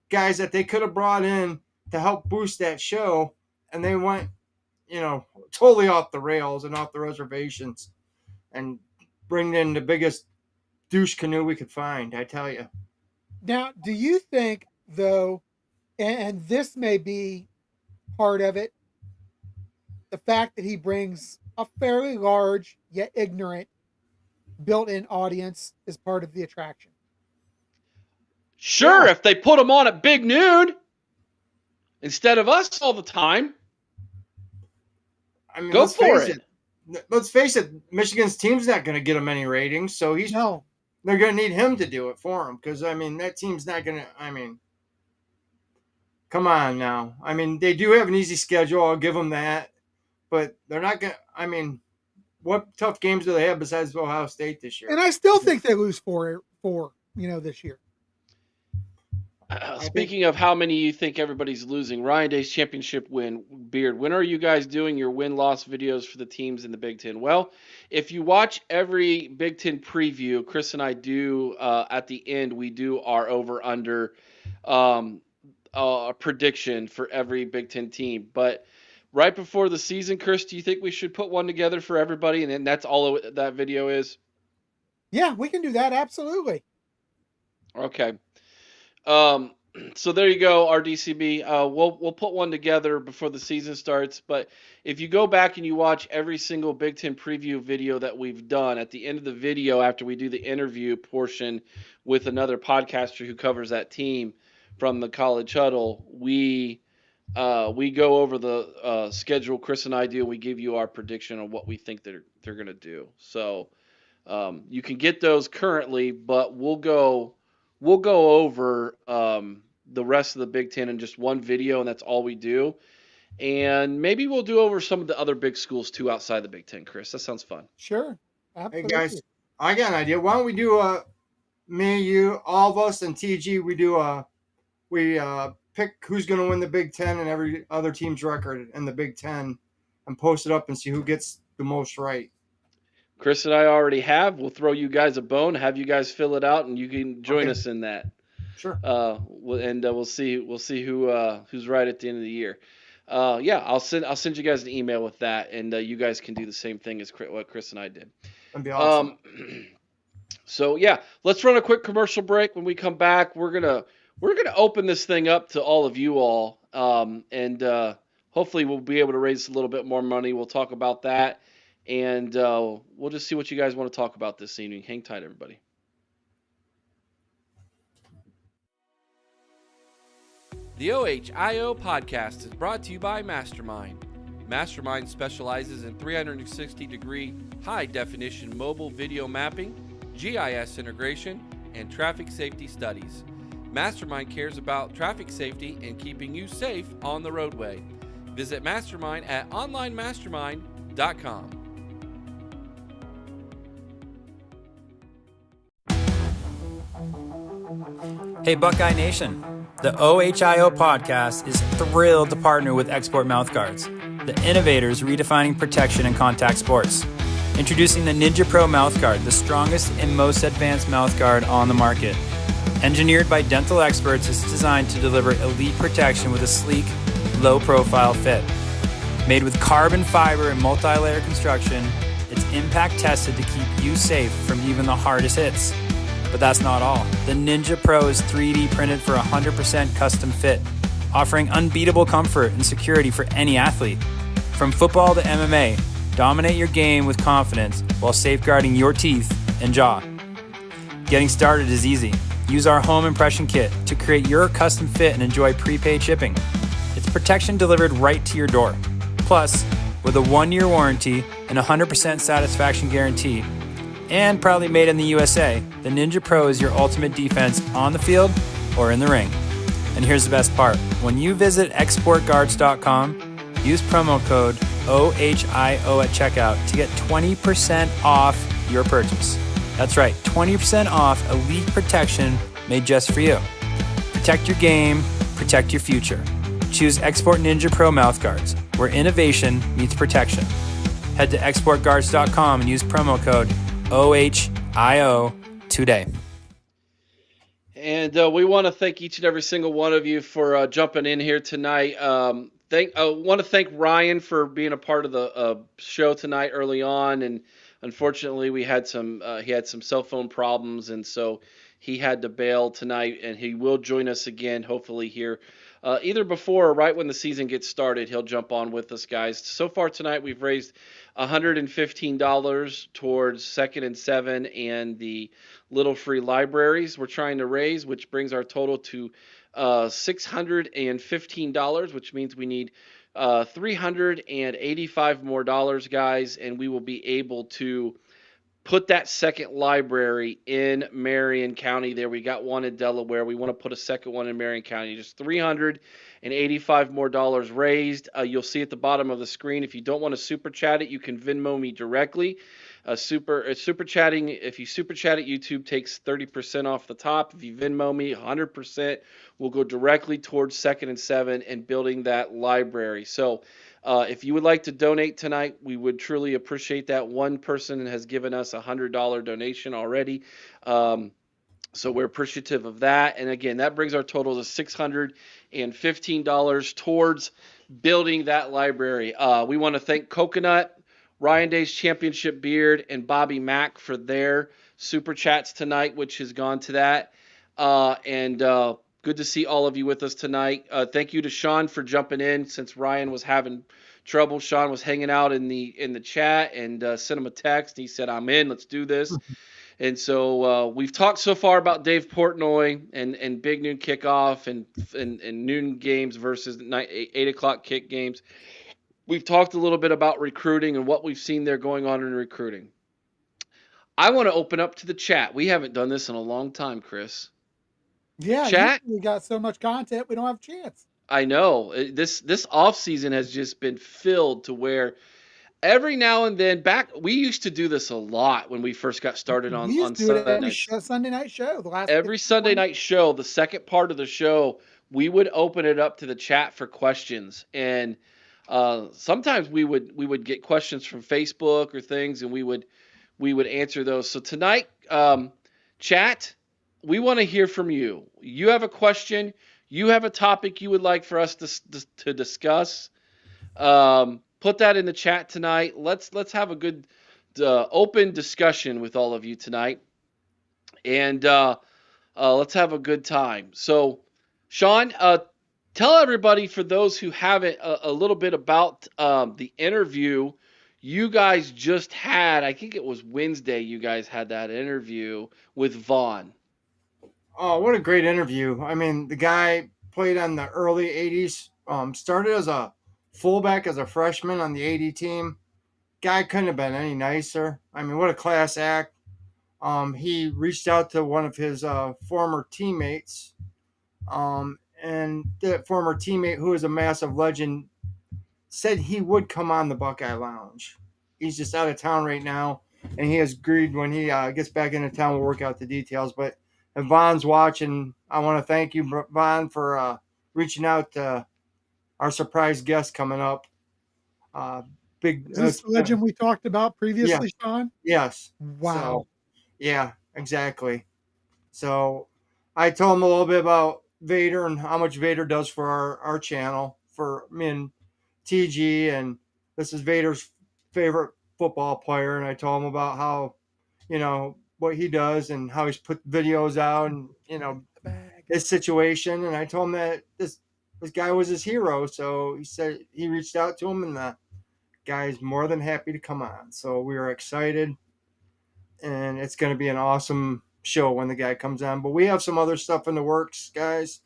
guys that they could have brought in to help boost that show, and they went, totally off the rails and off the reservations, and bring in the biggest douche canoe we could find. I tell you. Now, do you think though, and this may be part of it, the fact that he brings a fairly large yet ignorant built-in audience is part of the attraction? Sure, if they put him on at Big Noon instead of us all the time. I mean, go for it. Let's face it, Michigan's team's not going to get him any ratings, so they're going to need him to do it for him because, I mean, that team's not going to, I mean, Come on now. I mean, they do have an easy schedule. I'll give them that. But they're not going to, I mean, what tough games do they have besides Ohio State this year? And I still think they lose four, this year. Speaking of how many you think everybody's losing, Ryan Day's championship win, Beard, when are you guys doing your win-loss videos for the teams in the Big Ten? Well, if you watch every Big Ten preview, Chris and I do, at the end, we do our over-under prediction for every Big Ten team. But right before the season, Chris, do you think we should put one together for everybody, and then that's all that video is? Yeah, we can do that, absolutely. Okay. So there you go, RDCB. We'll put one together before the season starts. But if you go back and you watch every single Big Ten preview video that we've done, at the end of the video, after we do the interview portion with another podcaster who covers that team from the College Huddle, we go over the schedule. Chris and I do. We give you our prediction on what we think they're gonna do. So you can get those currently, but we'll go over the rest of the Big Ten in just one video, and that's all we do. And maybe we'll do over some of the other big schools too outside the Big Ten, Chris. That sounds fun. Sure. Absolutely. Hey guys, I got an idea. Why don't we do me, you, all of us, and TG? We pick who's going to win the Big Ten and every other team's record in the Big Ten, and post it up and see who gets the most right. Chris and I already have. We'll throw you guys a bone, have you guys fill it out, and you can join us in that. Sure. We'll see who's right at the end of the year. Yeah, I'll send you guys an email with that, and you guys can do the same thing as what Chris and I did. That'd be awesome. So yeah, let's run a quick commercial break. When we come back, we're gonna open this thing up to all of you all, and hopefully we'll be able to raise a little bit more money. We'll talk about that, and we'll just see what you guys want to talk about this evening. Hang tight, everybody. The OHIO podcast is brought to you by Mastermind. Mastermind specializes in 360-degree high-definition mobile video mapping, GIS integration, and traffic safety studies. Mastermind cares about traffic safety and keeping you safe on the roadway. Visit Mastermind at onlinemastermind.com. Hey Buckeye Nation, the OHIO podcast is thrilled to partner with Export Mouthguards, the innovators redefining protection in contact sports. Introducing the Ninja Pro Mouthguard, the strongest and most advanced mouthguard on the market. Engineered by dental experts, it's designed to deliver elite protection with a sleek, low-profile fit. Made with carbon fiber and multi-layer construction, it's impact tested to keep you safe from even the hardest hits. But that's not all. The Ninja Pro is 3D printed for 100% custom fit, offering unbeatable comfort and security for any athlete. From football to MMA, dominate your game with confidence while safeguarding your teeth and jaw. Getting started is easy. Use our home impression kit to create your custom fit and enjoy prepaid shipping. It's protection delivered right to your door. Plus, with a 1-year warranty and 100% satisfaction guarantee, and proudly made in the USA, the Ninja Pro is your ultimate defense on the field or in the ring. And here's the best part. When you visit exportguards.com, use promo code OHIO at checkout to get 20% off your purchase. That's right, 20% off elite protection made just for you. Protect your game, protect your future. Choose Export Ninja Pro Mouthguards, where innovation meets protection. Head to exportguards.com and use promo code OHIO today. And we want to thank each and every single one of you for jumping in here tonight. I want to thank Ryan for being a part of the show tonight early on, and unfortunately he had some cell phone problems, and so he had to bail tonight. And he will join us again, hopefully here either before or right when the season gets started. He'll jump on with us, guys. So far tonight we've raised $115 towards 2nd and 7 and the Little Free Libraries we're trying to raise, which brings our total to $615, which means we need $385 more, guys, and we will be able to put that second library in Marion County there. We got one in Delaware. We want to put a second one in Marion County. Just $385 more raised. You'll see at the bottom of the screen. If you don't want to super chat it, you can Venmo me directly. Super chatting. If you super chat at YouTube, takes 30% off the top. If you Venmo me, 100% will go directly towards 2nd and 7 and building that library. So if you would like to donate tonight, we would truly appreciate that. One person has given us a $100 donation already. So we're appreciative of that. And again, that brings our total to $615 towards building that library. We want to thank Coconut, Ryan Day's Championship Beard, and Bobby Mack for their super chats tonight, which has gone to that. And good to see all of you with us tonight. Thank you to Sean for jumping in since Ryan was having trouble. Sean was hanging out in the chat and sent him a text. He said, "I'm in. Let's do this." And so we've talked so far about Dave Portnoy and big noon kickoff and noon games versus 8 o'clock kick games. We've talked a little bit about recruiting and what we've seen there going on in recruiting. I want to open up to the chat. We haven't done this in a long time, Chris. Yeah, chat. We got so much content, we don't have a chance. I know. This off season has just been filled to where every now and then we used to do this a lot when we first got started on Sunday nights. Sunday night show. Every Sunday night show, the second part of the show, we would open it up to the chat for questions. And sometimes we would get questions from Facebook or things, and we would answer those. So tonight, chat, we want to hear from you. You have a question, you have a topic you would like for us to discuss. Put that in the chat tonight. Let's have a good open discussion with all of you tonight, and let's have a good time. So, Sean, tell everybody, for those who haven't, a little bit about the interview you guys just had. I think it was Wednesday you guys had that interview with Vaughn. Oh, what a great interview. I mean, the guy played on the early 80s, started as a fullback as a freshman on the 80 team. Guy couldn't have been any nicer. I mean, what a class act. He reached out to one of his former teammates, and that former teammate, who is a massive legend, said he would come on the Buckeye Lounge. He's just out of town right now, and he has agreed when he gets back into town, we'll work out the details. But if Vaughn's watching, I want to thank you, Vaughn, for reaching out to our surprise guest coming up. Is this the legend we talked about previously, yeah. Sean? Yes. Wow. So, yeah, exactly. So I told him a little bit about Vader and how much Vader does for our channel, for me and TG, and this is Vader's favorite football player. And I told him about how, what he does and how he's put videos out and, his situation. And I told him that this guy was his hero. So he said he reached out to him, and the guy is more than happy to come on. So we are excited, and it's going to be an awesome show when the guy comes on. But we have some other stuff in the works, guys,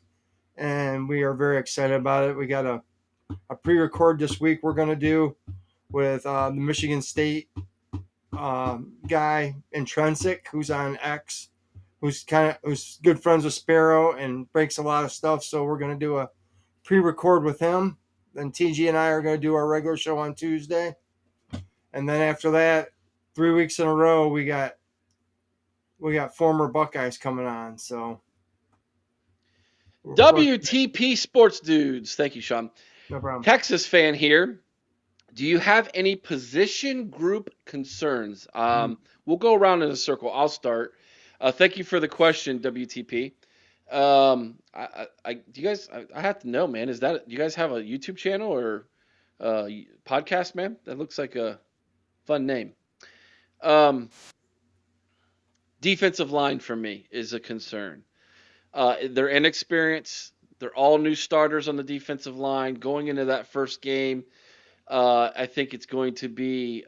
and we are very excited about it. We got a pre-record this week we're going to do with the Michigan State guy, Intrinsic, who's on X, who's good friends with Sparrow and breaks a lot of stuff. So we're going to do a pre-record with him. Then TG and I are going to do our regular show on Tuesday. And then after that, 3 weeks in a row, we got former Buckeyes coming on. So WTP Sports Dudes. Thank you, Sean. No problem. Texas fan here. Do you have any position group concerns? We'll go around in a circle. I'll start. Thank you for the question, WTP. Do you guys? I have to know, man. Do you guys have a YouTube channel or podcast, man? That looks like a fun name. Defensive line for me is a concern. They're inexperienced. They're all new starters on the defensive line going into that first game. I think it's going to be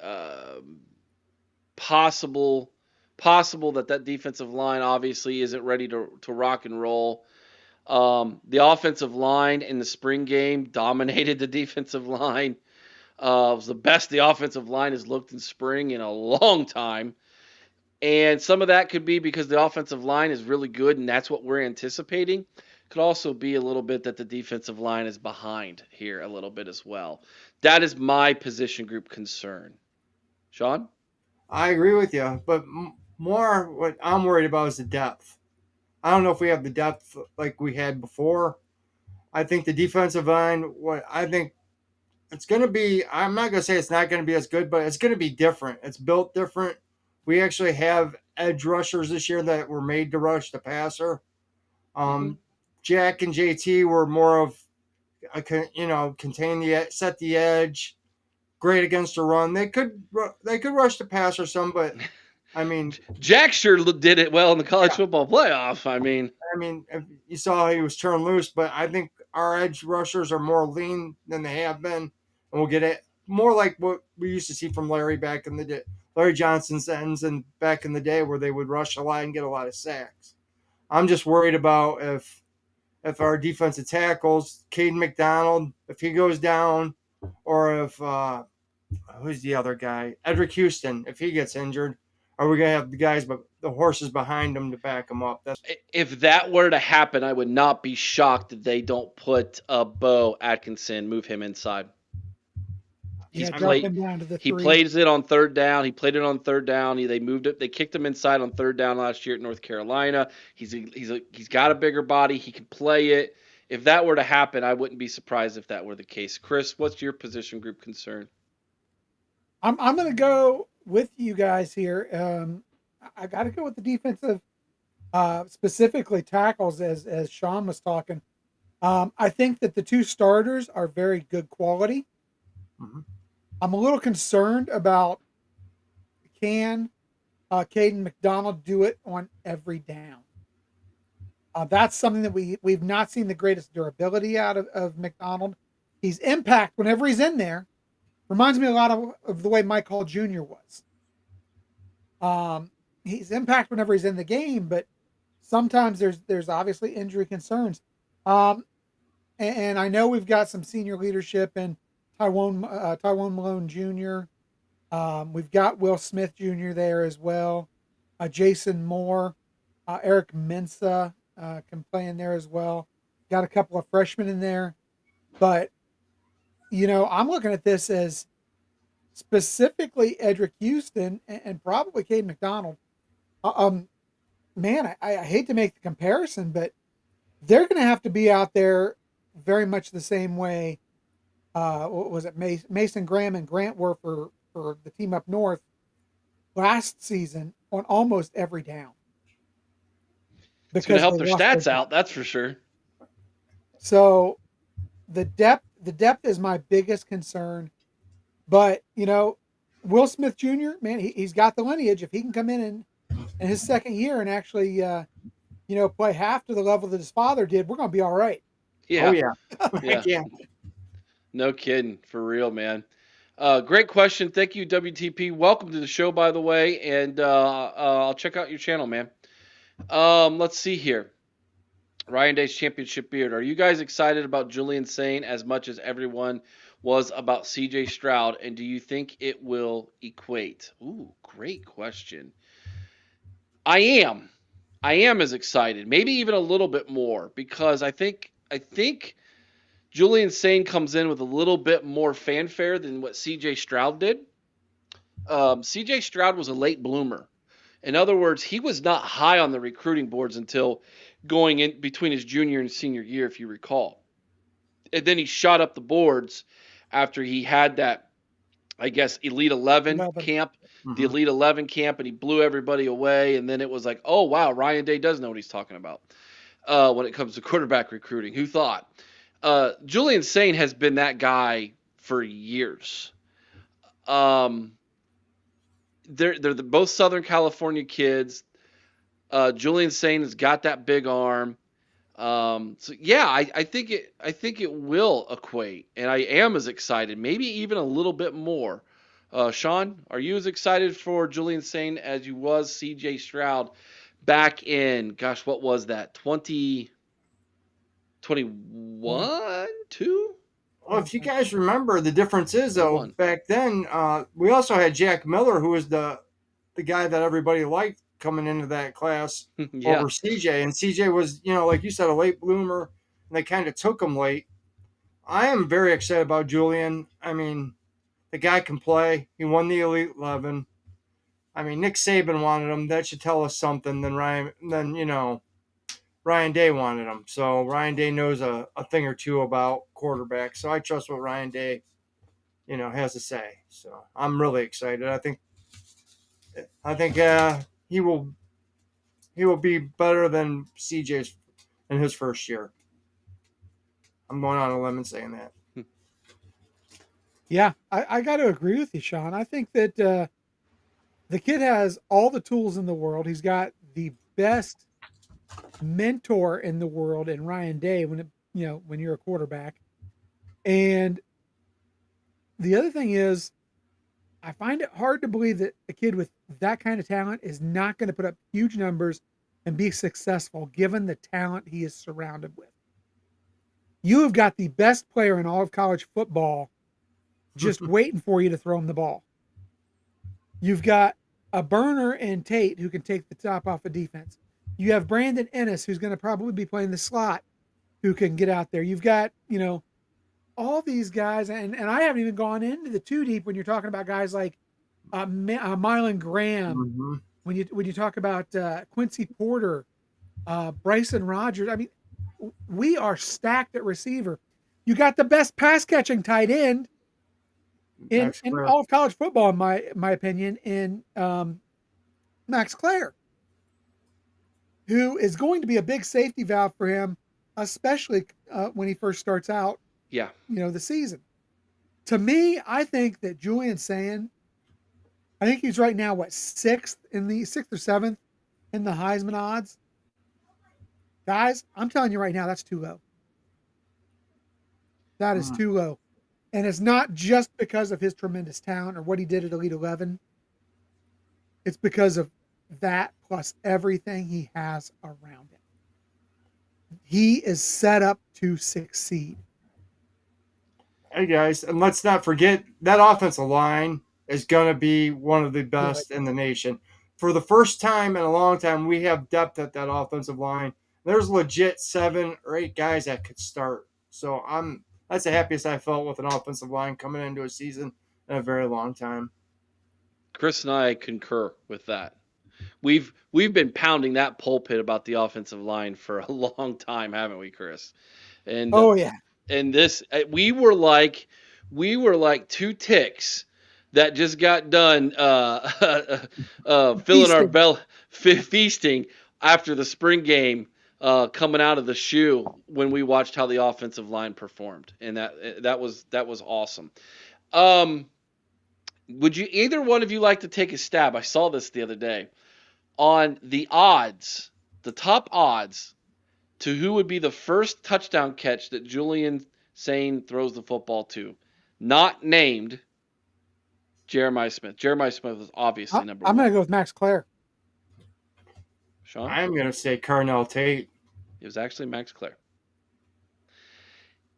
possible that defensive line obviously isn't ready to rock and roll. The offensive line in the spring game dominated the defensive line. It was the best the offensive line has looked in spring in a long time. And some of that could be because the offensive line is really good, and that's what we're anticipating. Could also be a little bit that the defensive line is behind here a little bit as well. That is my position group concern. Sean? I agree with you, but more what I'm worried about is the depth. I don't know if we have the depth like we had before. I think the defensive line, what I think it's going to be, I'm not going to say it's not going to be as good, but it's going to be different. It's built different. We actually have edge rushers this year that were made to rush the passer. Jack and JT were more of, contain the, set the edge, great against the run. They could rush the passer some, but I mean, Jack sure did it well in the college football playoff. I mean, if you saw he was turned loose, but I think our edge rushers are more lean than they have been, and we'll get it more like what we used to see from Larry back in the day, Larry Johnson's ends and back in the day where they would rush a lot and get a lot of sacks. I'm just worried about if our defensive tackles, Caden McDonald, if he goes down, or if who's the other guy, Edric Houston, if he gets injured. Are we going to have the guys, but the horses behind them to back them up? If that were to happen, I would not be shocked if they don't put Bo Atkinson, move him inside. He plays it on third down. He played it on third down. They moved it. They kicked him inside on third down last year at North Carolina. He's got a bigger body. He can play it. If that were to happen, I wouldn't be surprised if that were the case. Chris, what's your position group concern? I'm going to go with you guys here. I got to go with the defensive, specifically tackles, as Sean was talking. I think that the two starters are very good quality. I'm a little concerned about can Caden McDonald do it on every down. That's something that we've not seen the greatest durability out of McDonald. He's impact whenever he's in there. Reminds me a lot of the way Mike Hall Jr. was. He's impact whenever he's in the game, but sometimes there's obviously injury concerns. And I know we've got some senior leadership in Tywone Malone Jr. We've got Will Smith Jr. there as well. Jason Moore, Eric Mensah can play in there as well. Got a couple of freshmen in there, but I'm looking at this as specifically Edric Houston and probably Caden McDonald. Man, I hate to make the comparison, but they're going to have to be out there very much the same way. What was it? Mason Graham and Grant were for the team up north last season on almost every down. It's going to help their stats out, that's for sure. So the depth is my biggest concern. But, Will Smith Jr., man, he's got the lineage. If he can come in his second year and actually, play half to the level that his father did, we're going to be all right. Yeah. Oh, yeah. Yeah. No kidding. For real, man. Great question. Thank you, WTP. Welcome to the show, by the way. And I'll check out your channel, man. Let's see here. Ryan Day's Championship Beard. Are you guys excited about Julian Sain as much as everyone was about CJ Stroud? And do you think it will equate? Ooh, great question. I am as excited, maybe even a little bit more, because I think Julian Sain comes in with a little bit more fanfare than what CJ Stroud did. CJ Stroud was a late bloomer. In other words, he was not high on the recruiting boards until going in between his junior and senior year, if you recall. And then he shot up the boards after he had that, I guess, Elite 11 camp, the Elite 11 camp, and he blew everybody away. And then it was like, oh, wow, Ryan Day does know what he's talking about when it comes to quarterback recruiting. Who thought? Julian Sain has been that guy for years. They're both Southern California kids. Julian Sain has got that big arm. So yeah, I think it will equate, and I am as excited, maybe even a little bit more. Sean, are you as excited for Julian Sain as you was CJ Stroud back in, gosh, what was that? 2021, 2? Well, if you guys remember, the difference is, though, back then, we also had Jack Miller, who was the the guy that everybody liked coming into that class Yeah. over CJ. And CJ was, like you said, a late bloomer, and they kind of took him late. I am very excited about Julian. I mean, the guy can play. He won the Elite 11. I mean, Nick Saban wanted him. That should tell us something. Then Ryan Day wanted him. So Ryan Day knows a thing or two about quarterbacks. So I trust what Ryan Day, has to say. So I'm really excited. I think he will be better than CJ's in his first year. I'm going on a limb and saying that. Yeah, I got to agree with you, Sean. I think that the kid has all the tools in the world. He's got the best mentor in the world in Ryan Day when you're a quarterback. And the other thing is, I find it hard to believe that a kid with that kind of talent is not going to put up huge numbers and be successful given the talent he is surrounded with. You have got the best player in all of college football just waiting for you to throw him the ball. You've got a burner in Tate who can take the top off of defense. You have Brandon Ennis, who's going to probably be playing the slot, who can get out there. You've got, all these guys, and I haven't even gone into the too deep when you're talking about guys like Mylan Graham. Mm-hmm. When you talk about Quincy Porter, Bryson Rogers. I mean, we are stacked at receiver. You got the best pass catching tight end in all of college football, in my opinion, in Max Clare, who is going to be a big safety valve for him, especially when he first starts out. Yeah. The season. To me, I think that Julian Sand, I think he's right now, sixth or seventh in the Heisman odds. Guys, I'm telling you right now, that's too low. That is too low. And it's not just because of his tremendous talent or what he did at Elite 11. It's because of that plus everything he has around him. He is set up to succeed. Hey, guys, and let's not forget that offensive line is going to be one of the best in the nation. For the first time in a long time, we have depth at that offensive line. There's legit 7 or 8 guys that could start. So that's the happiest I felt with an offensive line coming into a season in a very long time. Chris and I concur with that. We've been pounding that pulpit about the offensive line for a long time, haven't we, Chris? And yeah. And this, we were like 2 ticks that just got done filling our belly, feasting after the spring game, coming out of the shoe when we watched how the offensive line performed, and that was awesome. Would you either one of you like to take a stab? I saw this the other day on the odds, the top odds to who would be the first touchdown catch that Julian Sane throws the football to. Not named Jeremiah Smith. Jeremiah Smith is obviously number 1. I'm going to go with Max Clare. Sean? I'm going to say Carnell Tate. It was actually Max Clare.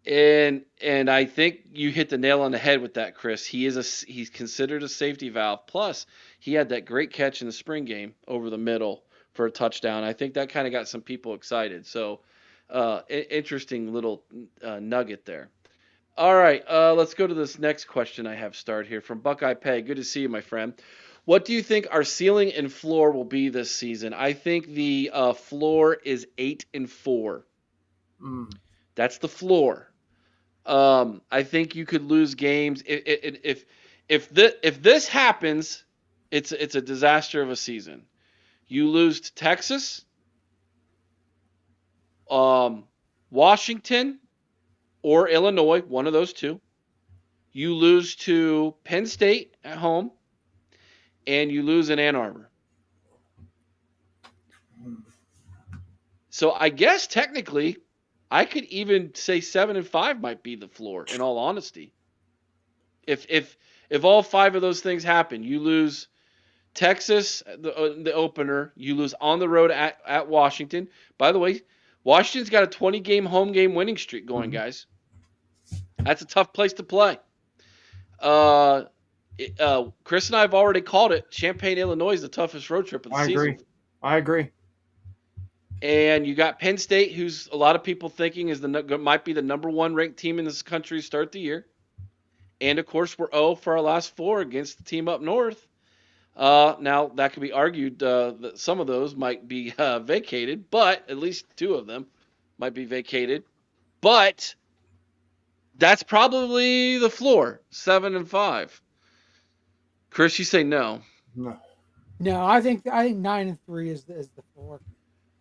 And I think you hit the nail on the head with that, Chris. He's considered a safety valve. Plus, he had that great catch in the spring game over the middle for a touchdown. I think that kind of got some people excited. So, interesting little nugget there. All right, let's go to this next question I have started here from Buckeye Peg. Good to see you, my friend. What do you think our ceiling and floor will be this season? I think the floor is 8-4. That's the floor. I think you could lose games if this happens. It's a disaster of a season. You lose to Texas, Washington, or Illinois, one of those two. You lose to Penn State at home, and you lose in Ann Arbor. So I guess technically, I could even say 7-5 might be the floor. In all honesty, if all 5 of those things happen, you lose Texas, the opener, you lose on the road at Washington. By the way, Washington's got a 20-game home game winning streak going, guys. That's a tough place to play. Chris and I have already called it. Champaign, Illinois is the toughest road trip of the season. I agree. And you got Penn State, who's a lot of people thinking might be the number 1 ranked team in this country to start the year. And of course, we're 0 for our last 4 against the team up north. Now that could be argued that some of those might be vacated, but at least 2 of them might be vacated. But that's probably the floor, 7-5. Chris, you say no. No, I think 9-3 is the floor.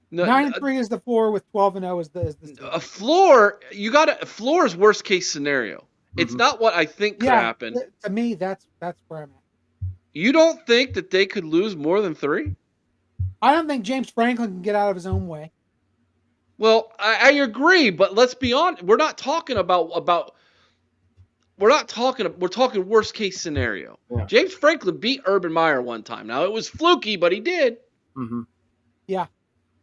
No, 9-3 is the floor, with 12-0 is the a floor. A floor is worst case scenario. Mm-hmm. It's not what I think could happen. To me, that's where I'm at. You don't think that they could lose more than 3? I don't think James Franklin can get out of his own way. Well, I agree, but let's be honest. We're not talking about. We're talking worst case scenario. Yeah. James Franklin beat Urban Meyer one time. Now it was fluky, but he did. Mm-hmm. Yeah.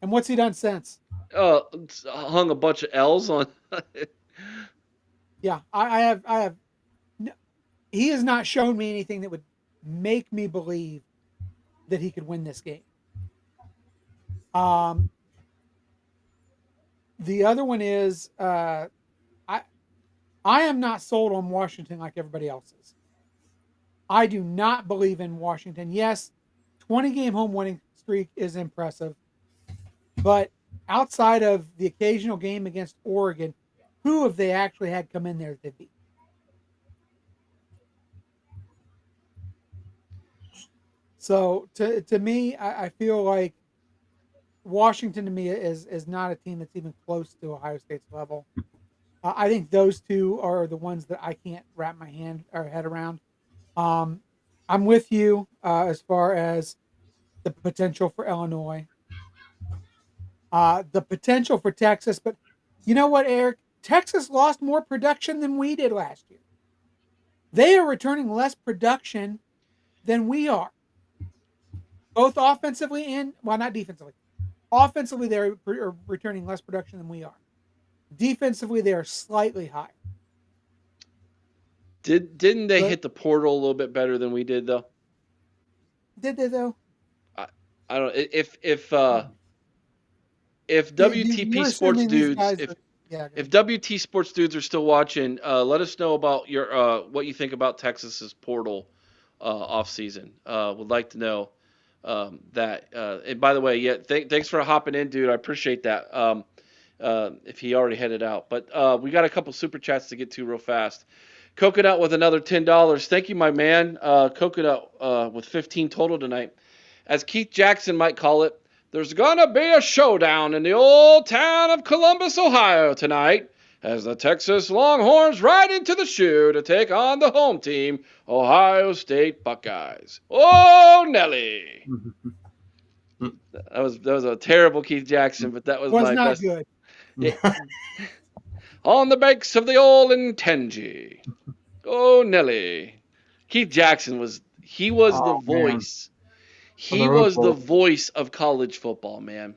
And what's he done since? Hung a bunch of L's on. Yeah, I have. He has not shown me anything that would make me believe that he could win this game. The other one is I am not sold on Washington like everybody else is. I do not believe in Washington. Yes, 20-game home winning streak is impressive, but outside of the occasional game against Oregon, who have they actually had come in there to beat? So to me, I feel like Washington to me is not a team that's even close to Ohio State's level. I think those 2 are the ones that I can't wrap my head around. I'm with you as far as the potential for Illinois, the potential for Texas. But you know what, Eric? Texas lost more production than we did last year. They are returning less production than we are, both offensively and, well, not defensively. Offensively, they're returning less production than we are. Defensively, they are slightly higher. Didn't they hit the portal a little bit better than we did, though? Did they, though? I don't. If WTP Sports Dudes, if WT Sports Dudes are still watching, let us know about your what you think about Texas's portal offseason. Would like to know that. And by the way, yeah, thanks for hopping in, dude. I appreciate that. If he already headed out, but we got a couple super chats to get to real fast. Coconut with another $10. Thank you, my man. Coconut with 15 total tonight. As Keith Jackson might call it, there's gonna be a showdown in the old town of Columbus, Ohio tonight, as the Texas Longhorns ride into the shoe to take on the home team, Ohio State Buckeyes. Oh, Nelly! That was a terrible Keith Jackson, but that was my not best. Good. Yeah. On the banks of the old Intenji. Oh, Nelly. Keith Jackson was the voice. Man. He was the voice of college football, man.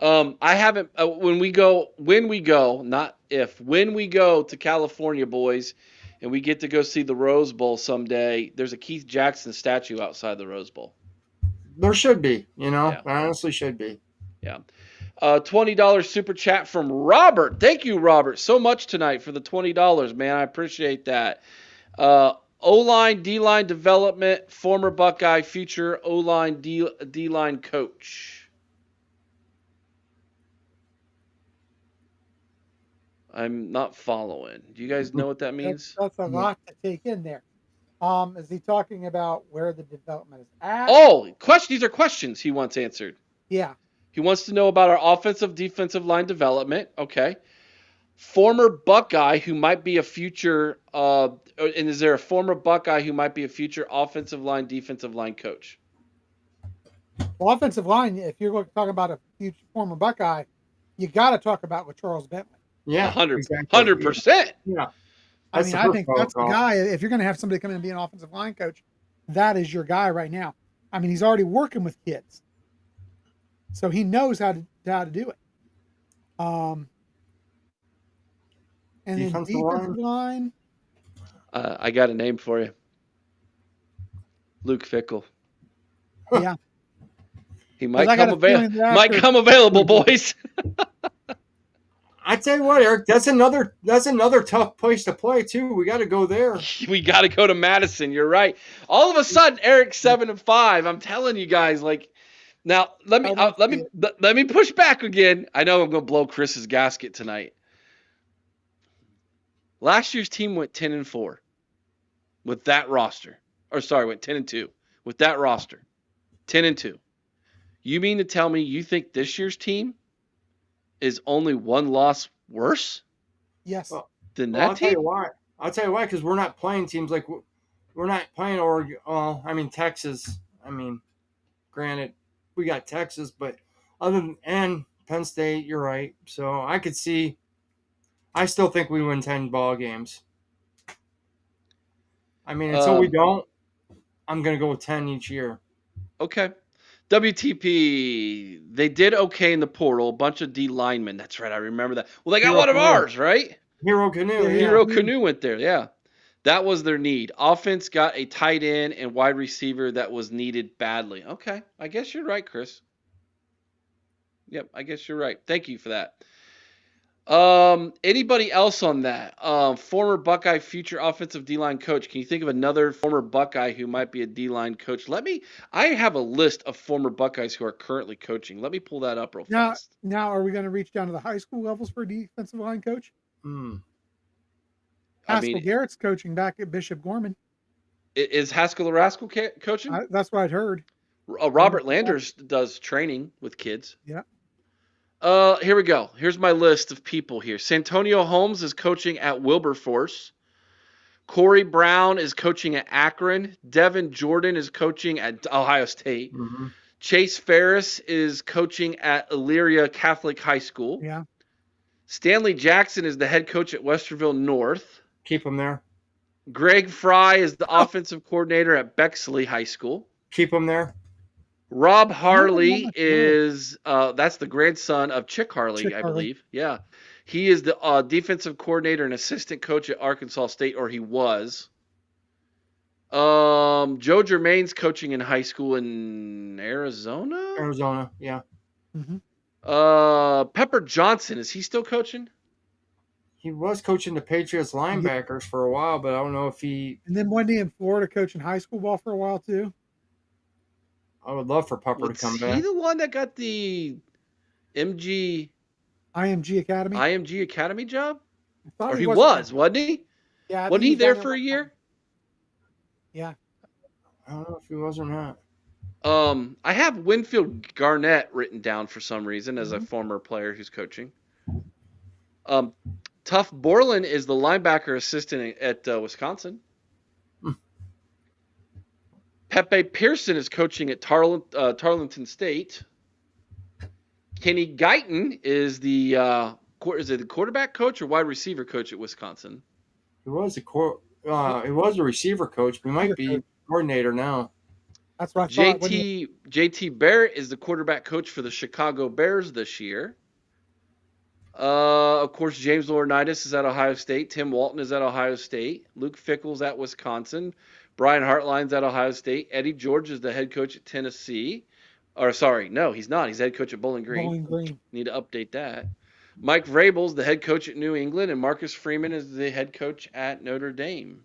I haven't when we go to California, boys, and we get to go see the Rose Bowl someday, there's a Keith Jackson statue outside the Rose Bowl. There should be, There honestly should be. Yeah. $20 super chat from Robert. Thank you, Robert, so much tonight for the $20, man. I appreciate that. O-line, D-line development, former Buckeye, future O-line, D-line coach. I'm not following. Do you guys know what that means? That's a lot to take in there. Is he talking about where the development is at? Oh, these are questions he wants answered. Yeah. He wants to know about our offensive, defensive line development. Okay. Former Buckeye who might be a future, and is there a former Buckeye who might be a future offensive line, defensive line coach? Well, offensive line, if you're talking about a future former Buckeye, you got to talk about Charles Bentley. Yeah, 100%. Yeah. I mean, I think that's the guy. If you're going to have somebody come in and be an offensive line coach, that is your guy right now. I mean, he's already working with kids, so he knows how to do it. And then defensive line. I got a name for you. Luke Fickell. Yeah. He might come available, boys. I tell you what, Eric, that's another tough place to play too. We got to go there. We got to go to Madison. You're right. All of a sudden, Eric's 7-5. I'm telling you guys, like, now let me push back again. I know I'm gonna blow Chris's gasket tonight. Last year's team went 10-4 with that roster. Or sorry, went 10-2 with that roster. 10-2. You mean to tell me you think this year's team is only one loss worse? Yes. Than that team? I'll tell you why, because we're not playing teams like we're not playing Oregon. Texas. Granted, we got Texas, but and Penn State, you're right. So I still think we win 10 ball games. Until we don't, I'm going to go with 10 each year. Okay. WTP, they did okay in the portal. A bunch of D linemen. That's right. I remember that. Well, they got one of ours, right? Hero Canoe. Hero Canoe went there. Yeah. That was their need. Offense got a tight end and wide receiver that was needed badly. Okay. I guess you're right, Chris. Yep. I guess you're right. Thank you for that. Anybody else on that? Former Buckeye future offensive D-line coach. Can you think of another former Buckeye who might be a D-line coach? I have a list of former Buckeyes who are currently coaching. Let me pull that up real fast. Now, are we going to reach down to the high school levels for a defensive line coach? Haskell Garrett's coaching back at Bishop Gorman. Is Haskell Rascal coaching? That's what I'd heard. Robert Landers does training with kids. Yeah. Here we go. Here's my list of people here. Santonio Holmes is coaching at Wilberforce. Corey Brown is coaching at Akron. Devin Jordan is coaching at Ohio State. Mm-hmm. Chase Ferris is coaching at Elyria Catholic High School. Yeah. Stanley Jackson is the head coach at Westerville North. Keep him there. Greg Fry is the offensive coordinator at Bexley High School. Keep him there. Rob Harley is that's the grandson of Chick Harley, I believe. Yeah. He is the defensive coordinator and assistant coach at Arkansas State, or he was. Joe Germain's coaching in high school in Arizona? Arizona, yeah. Mm-hmm. Pepper Johnson, is he still coaching? He was coaching the Patriots linebackers for a while, but I don't know if he... And then wasn't he in Florida coaching high school ball for a while, too? I would love for Pepper to come back. Is he the one that got the IMG Academy job? Or he was, wasn't he? Yeah. Wasn't he there for a year? Yeah. I don't know if he was or not. I have Winfield Garnett written down for some reason as a former player who's coaching. Tuff Borland is the linebacker assistant at Wisconsin. Pepe Pearson is coaching at Tarleton State. Kenny Guyton is the quarterback coach or wide receiver coach at Wisconsin? He was a receiver coach. He might be coordinator now. That's what I thought. JT Barrett is the quarterback coach for the Chicago Bears this year. Of course, James Laurinaitis is at Ohio State. Tim Walton is at Ohio State. Luke Fickell's at Wisconsin. Brian Hartline's at Ohio State. Eddie George is the head coach at Tennessee. Or sorry, no, he's not. He's head coach at Bowling Green. Need to update that. Mike Vrabel's the head coach at New England, and Marcus Freeman is the head coach at Notre Dame.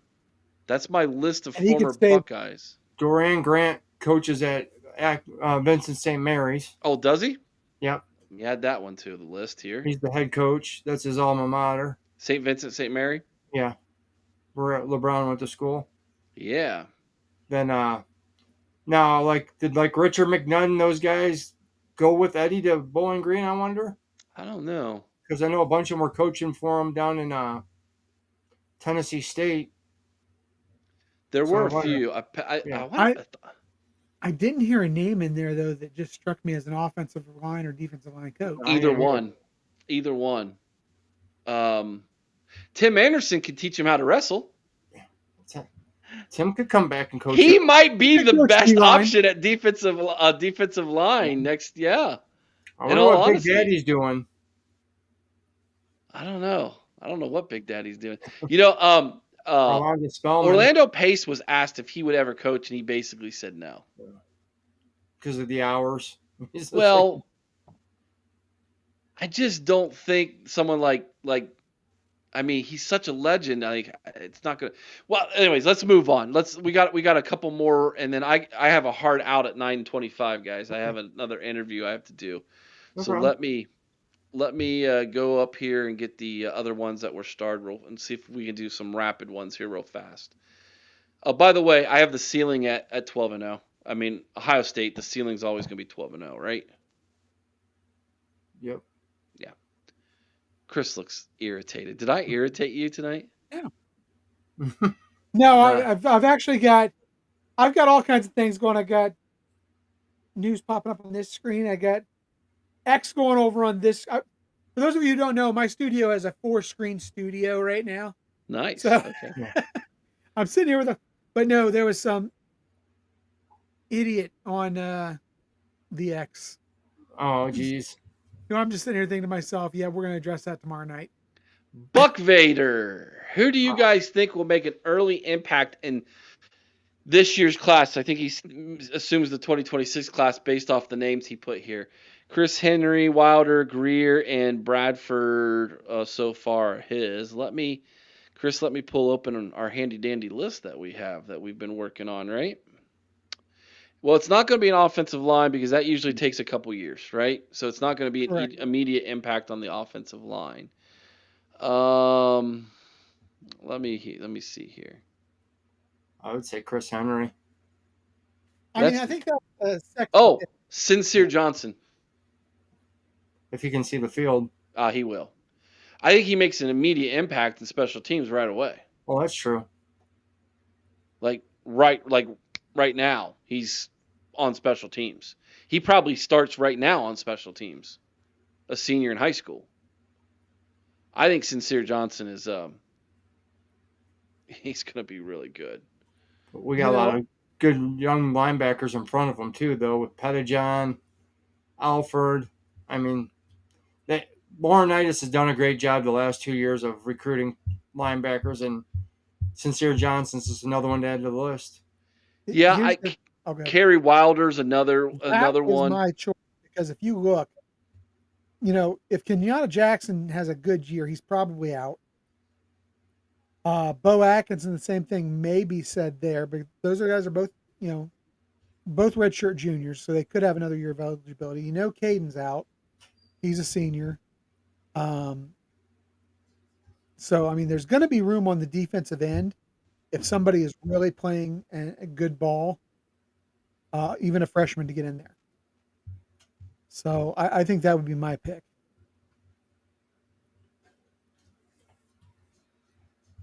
That's my list of former Buckeyes. Dorian Grant coaches at Vincent St. Mary's. Oh, does he? Yep. You had that one too, the list here. He's the head coach. That's his alma mater. St. Vincent St. Mary? Yeah. Where LeBron went to school. Yeah. Then now, did Richard McNutt and those guys go with Eddie to Bowling Green, I wonder? I don't know. Because I know a bunch of them were coaching for him down in Tennessee State. There were a few. I didn't hear a name in there, though, that just struck me as an offensive line or defensive line coach. Either one. Tim Anderson could teach him how to wrestle. Tim could come back and coach. He might be the best option at defensive line next. Yeah. I wonder what Big Daddy's doing. I don't know what Big Daddy's doing. Orlando Pace was asked if he would ever coach, and he basically said no. Because of the hours. Well, I just don't think someone like I mean, he's such a legend. Like, it's not gonna. Well, anyways, let's move on. We got a couple more, and then I have a hard out at 9:25, guys. I have another interview I have to do. No So problem. let me go up here and get the other ones that were starred and see if we can do some rapid ones here real fast. By the way, I have the ceiling at 12-0. I mean, Ohio State, the ceiling's always gonna be 12-0, right? Yep. Yeah. Chris looks irritated. Did I irritate you tonight? Yeah. No, I've actually got all kinds of things going. I got news popping up on this screen. I got X going over on this. For those of you who don't know, my studio has a 4-screen studio right now. Nice. So Okay. I'm sitting here but no, there was some idiot on the X. Oh, geez. You know, I'm just sitting here thinking to myself, yeah, we're going to address that tomorrow night. Buck Vader. Who do you guys think will make an early impact in this year's class? I think he assumes the 2026 class based off the names he put here. Chris Henry, Wilder, Greer, and Bradford so far his. Let me pull open our handy dandy list that we've been working on, right? Well, it's not going to be an offensive line because that usually takes a couple years, right? So it's not going to be an immediate impact on the offensive line. Let me see here. I would say Chris Henry. I think that's Sincere Johnson. If he can see the field. He will. I think he makes an immediate impact in special teams right away. Well, that's true. Like right now, he's on special teams. He probably starts right now on special teams, a senior in high school. I think Sincere Johnson is he's going to be really good. We got a lot of good young linebackers in front of him too, though, with Pettijohn, Alford. I mean, Laurinaitis has done a great job the last 2 years of recruiting linebackers, and Sincere Johnson's just another one to add to the list. Yeah, Kerry Wilder's another one. That was my choice because if you look, if Kenyatta Jackson has a good year, he's probably out. Bo Atkinson, the same thing may be said there, but those guys are both, both redshirt juniors, so they could have another year of eligibility. Caden's out; he's a senior. So I mean, there's going to be room on the defensive end if somebody is really playing a good ball, even a freshman to get in there. So I think that would be my pick.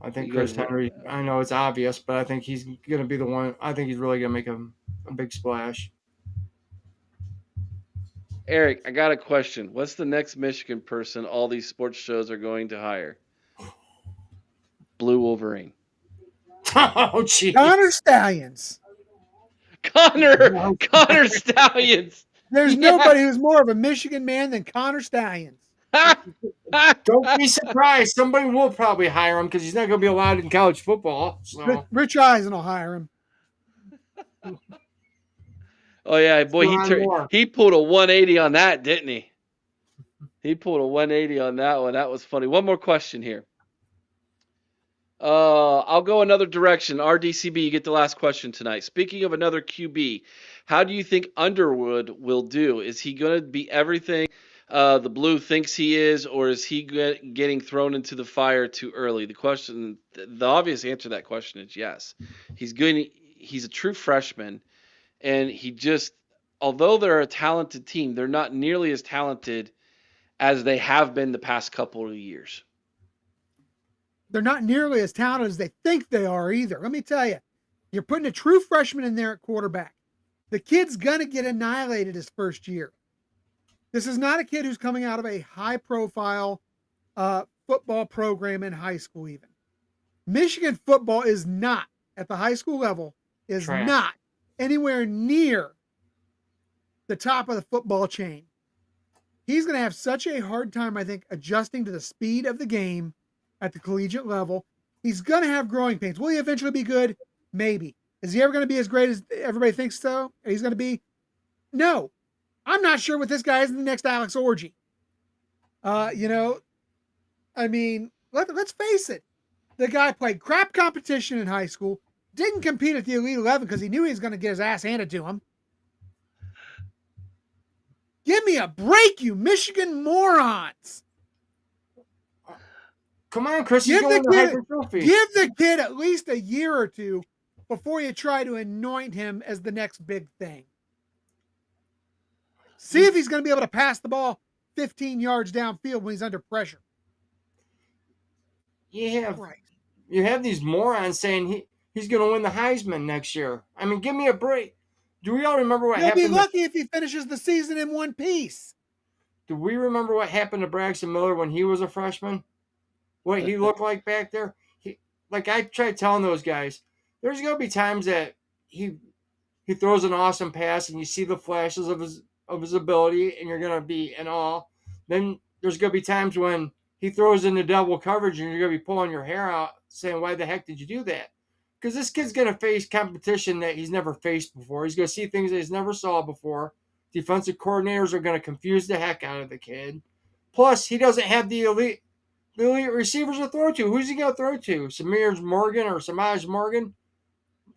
I think Chris Henry, I know it's obvious, but I think he's going to be the one. I think he's really going to make a big splash. Eric, I got a question. What's the next Michigan person all these sports shows are going to hire? Blue Wolverine. Oh, geez. Connor Stallions. Connor Stallions. There's nobody who's more of a Michigan man than Connor Stallions. Don't be surprised. Somebody will probably hire him because he's not going to be allowed in college football. So. Rich Eisen will hire him. Oh yeah, boy, he pulled a 180 on that, didn't he? He pulled a 180 on that one. That was funny. One more question here. I'll go another direction. RDCB, you get the last question tonight. Speaking of another QB, how do you think Underwood will do? Is he going to be everything the Blue thinks he is, or is he getting thrown into the fire too early? The obvious answer to that question is yes. He's a true freshman, and although they're a talented team, they're not nearly as talented as they have been the past couple of years. They're not nearly as talented as they think they are either. Let me tell you, you're putting a true freshman in there at quarterback. The kid's going to get annihilated his first year. This is not a kid who's coming out of a high-profile football program in high school even. Michigan football is not, at the high school level, not anywhere near the top of the football chain. He's going to have such a hard time, I think, adjusting to the speed of the game at the collegiate level. He's going to have growing pains. Will he eventually be good? Maybe. Is he ever going to be as great as everybody thinks so? He's going to be? No. I'm not sure what this guy is the next Alex Orgy. I mean, let's face it. The guy played crap competition in high school, didn't compete at the Elite 11 because he knew he was going to get his ass handed to him. Give me a break, you Michigan morons. Come on, Chris. Give the kid at least a year or two before you try to anoint him as the next big thing. See if he's going to be able to pass the ball 15 yards downfield when he's under pressure. You have these morons saying he's going to win the Heisman next year. I mean, give me a break. Do we all remember what happened? He'll be lucky if he finishes the season in one piece. Do we remember what happened to Braxton Miller when he was a freshman? What he looked like back there? Like I tried telling those guys, there's going to be times that he throws an awesome pass and you see the flashes of his ability and you're going to be in awe. Then there's going to be times when he throws into double coverage and you're going to be pulling your hair out saying, why the heck did you do that? Because this kid's going to face competition that he's never faced before. He's going to see things that he's never saw before. Defensive coordinators are going to confuse the heck out of the kid. Plus, he doesn't have the elite receivers to throw to. Who's he going to throw to? Samaj Morgan?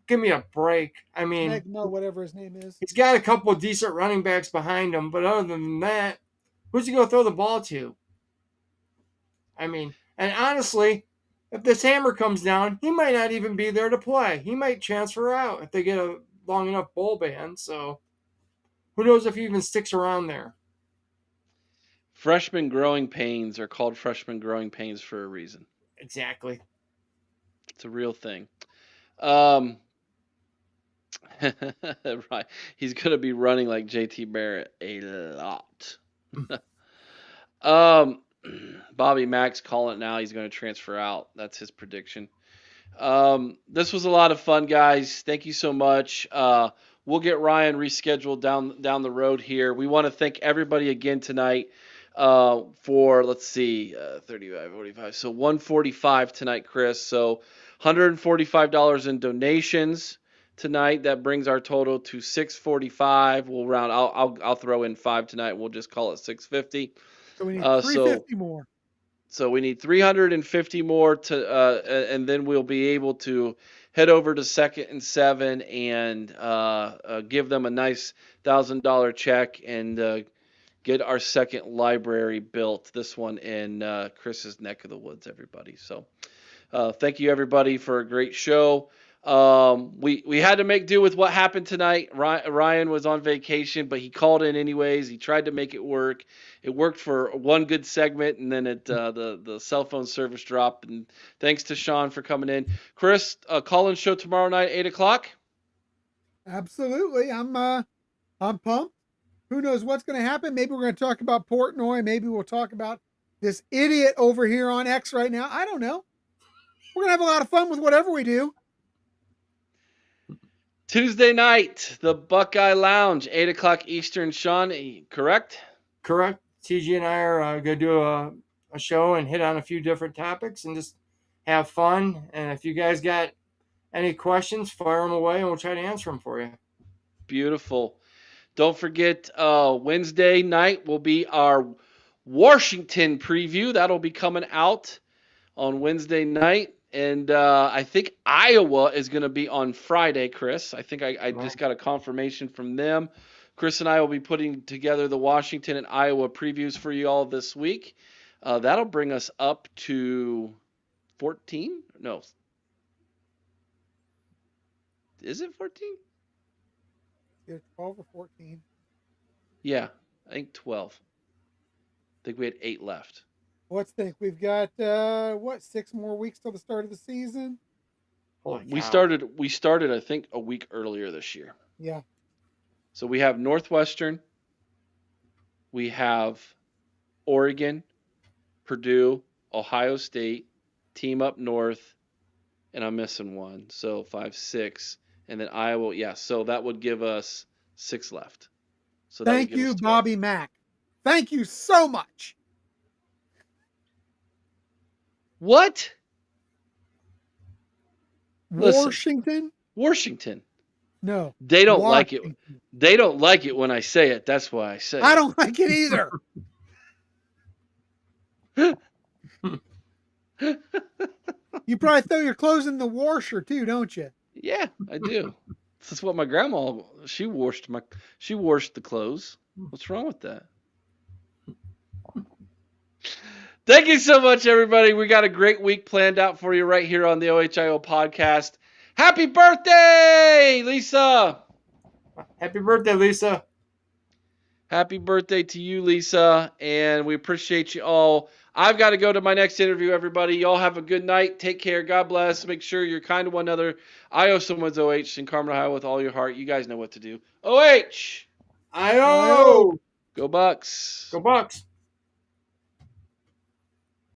Give me a break. I mean, whatever his name is. He's got a couple of decent running backs behind him, but other than that, who's he going to throw the ball to? I mean, and honestly, if this hammer comes down, he might not even be there to play. He might transfer out if they get a long enough bowl ban. So who knows if he even sticks around there. Freshman growing pains are called freshman growing pains for a reason. Exactly. It's a real thing. Right. He's going to be running like JT Barrett a lot. Bobby Mack's calling it now. He's going to transfer out. That's his prediction. This was a lot of fun, guys. Thank you so much. We'll get Ryan rescheduled down the road here. We want to thank everybody again tonight for, let's see, 35, 45. So $145 tonight, Chris. So $145 in donations tonight. That brings our total to $645. We'll round. I'll throw in 5 tonight. We'll just call it $650. So we need 350 more. So we need 350 more and then we'll be able to head over to 2nd and 7 and give them a nice $1,000 check and get our second library built. This one in Chris's neck of the woods, everybody. So thank you, everybody, for a great show. We had to make do with what happened tonight. Ryan was on vacation, but he called in anyways. He tried to make it work. It worked for one good segment, and then the cell phone service dropped. And thanks to Sean for coming in. Chris, call-in show tomorrow night, 8:00. Absolutely, I'm pumped. Who knows what's going to happen? Maybe we're going to talk about Portnoy. Maybe we'll talk about this idiot over here on X right now. I don't know. We're going to have a lot of fun with whatever we do. Tuesday night, the Buckeye Lounge, 8:00 Eastern. Sean, correct? Correct. TG and I are going to do a show and hit on a few different topics and just have fun. And if you guys got any questions, fire them away and we'll try to answer them for you. Beautiful. Don't forget, Wednesday night will be our Washington preview. That'll be coming out on Wednesday night. And I think Iowa is going to be on Friday, Chris. I think I just got a confirmation from them. Chris and I will be putting together the Washington and Iowa previews for you all this week. That'll bring us up to 14? No. Is it 14? It's 12 or 14. Yeah, I think 12. I think we had 8 left. Let's think. We've got 6 more weeks till the start of the season. We started I think a week earlier this year. Yeah. So we have Northwestern, we have Oregon, Purdue, Ohio State, team up north, and I'm missing one. So 5, 6, and then Iowa. Yeah, so that would give us 6 left. So thank you, Bobby Mack. Thank you so much. What? Washington? Washington. No. They don't like it. They don't like it when I say it. That's why I say it. I don't like it either. You probably throw your clothes in the washer too, don't you? Yeah, I do. This is what my grandma, she washed the clothes. What's wrong with that? Thank you so much, everybody. We got a great week planned out for you right here on the OHIO podcast. Happy birthday, Lisa! Happy birthday, Lisa. Happy birthday to you, Lisa, and we appreciate you all. I've got to go to my next interview, everybody. Y'all have a good night. Take care. God bless. Make sure you're kind to one another. I owe someone's OH in Carmen, Ohio with all your heart. You guys know what to do. OH! I-O! Go Bucks! Go Bucks!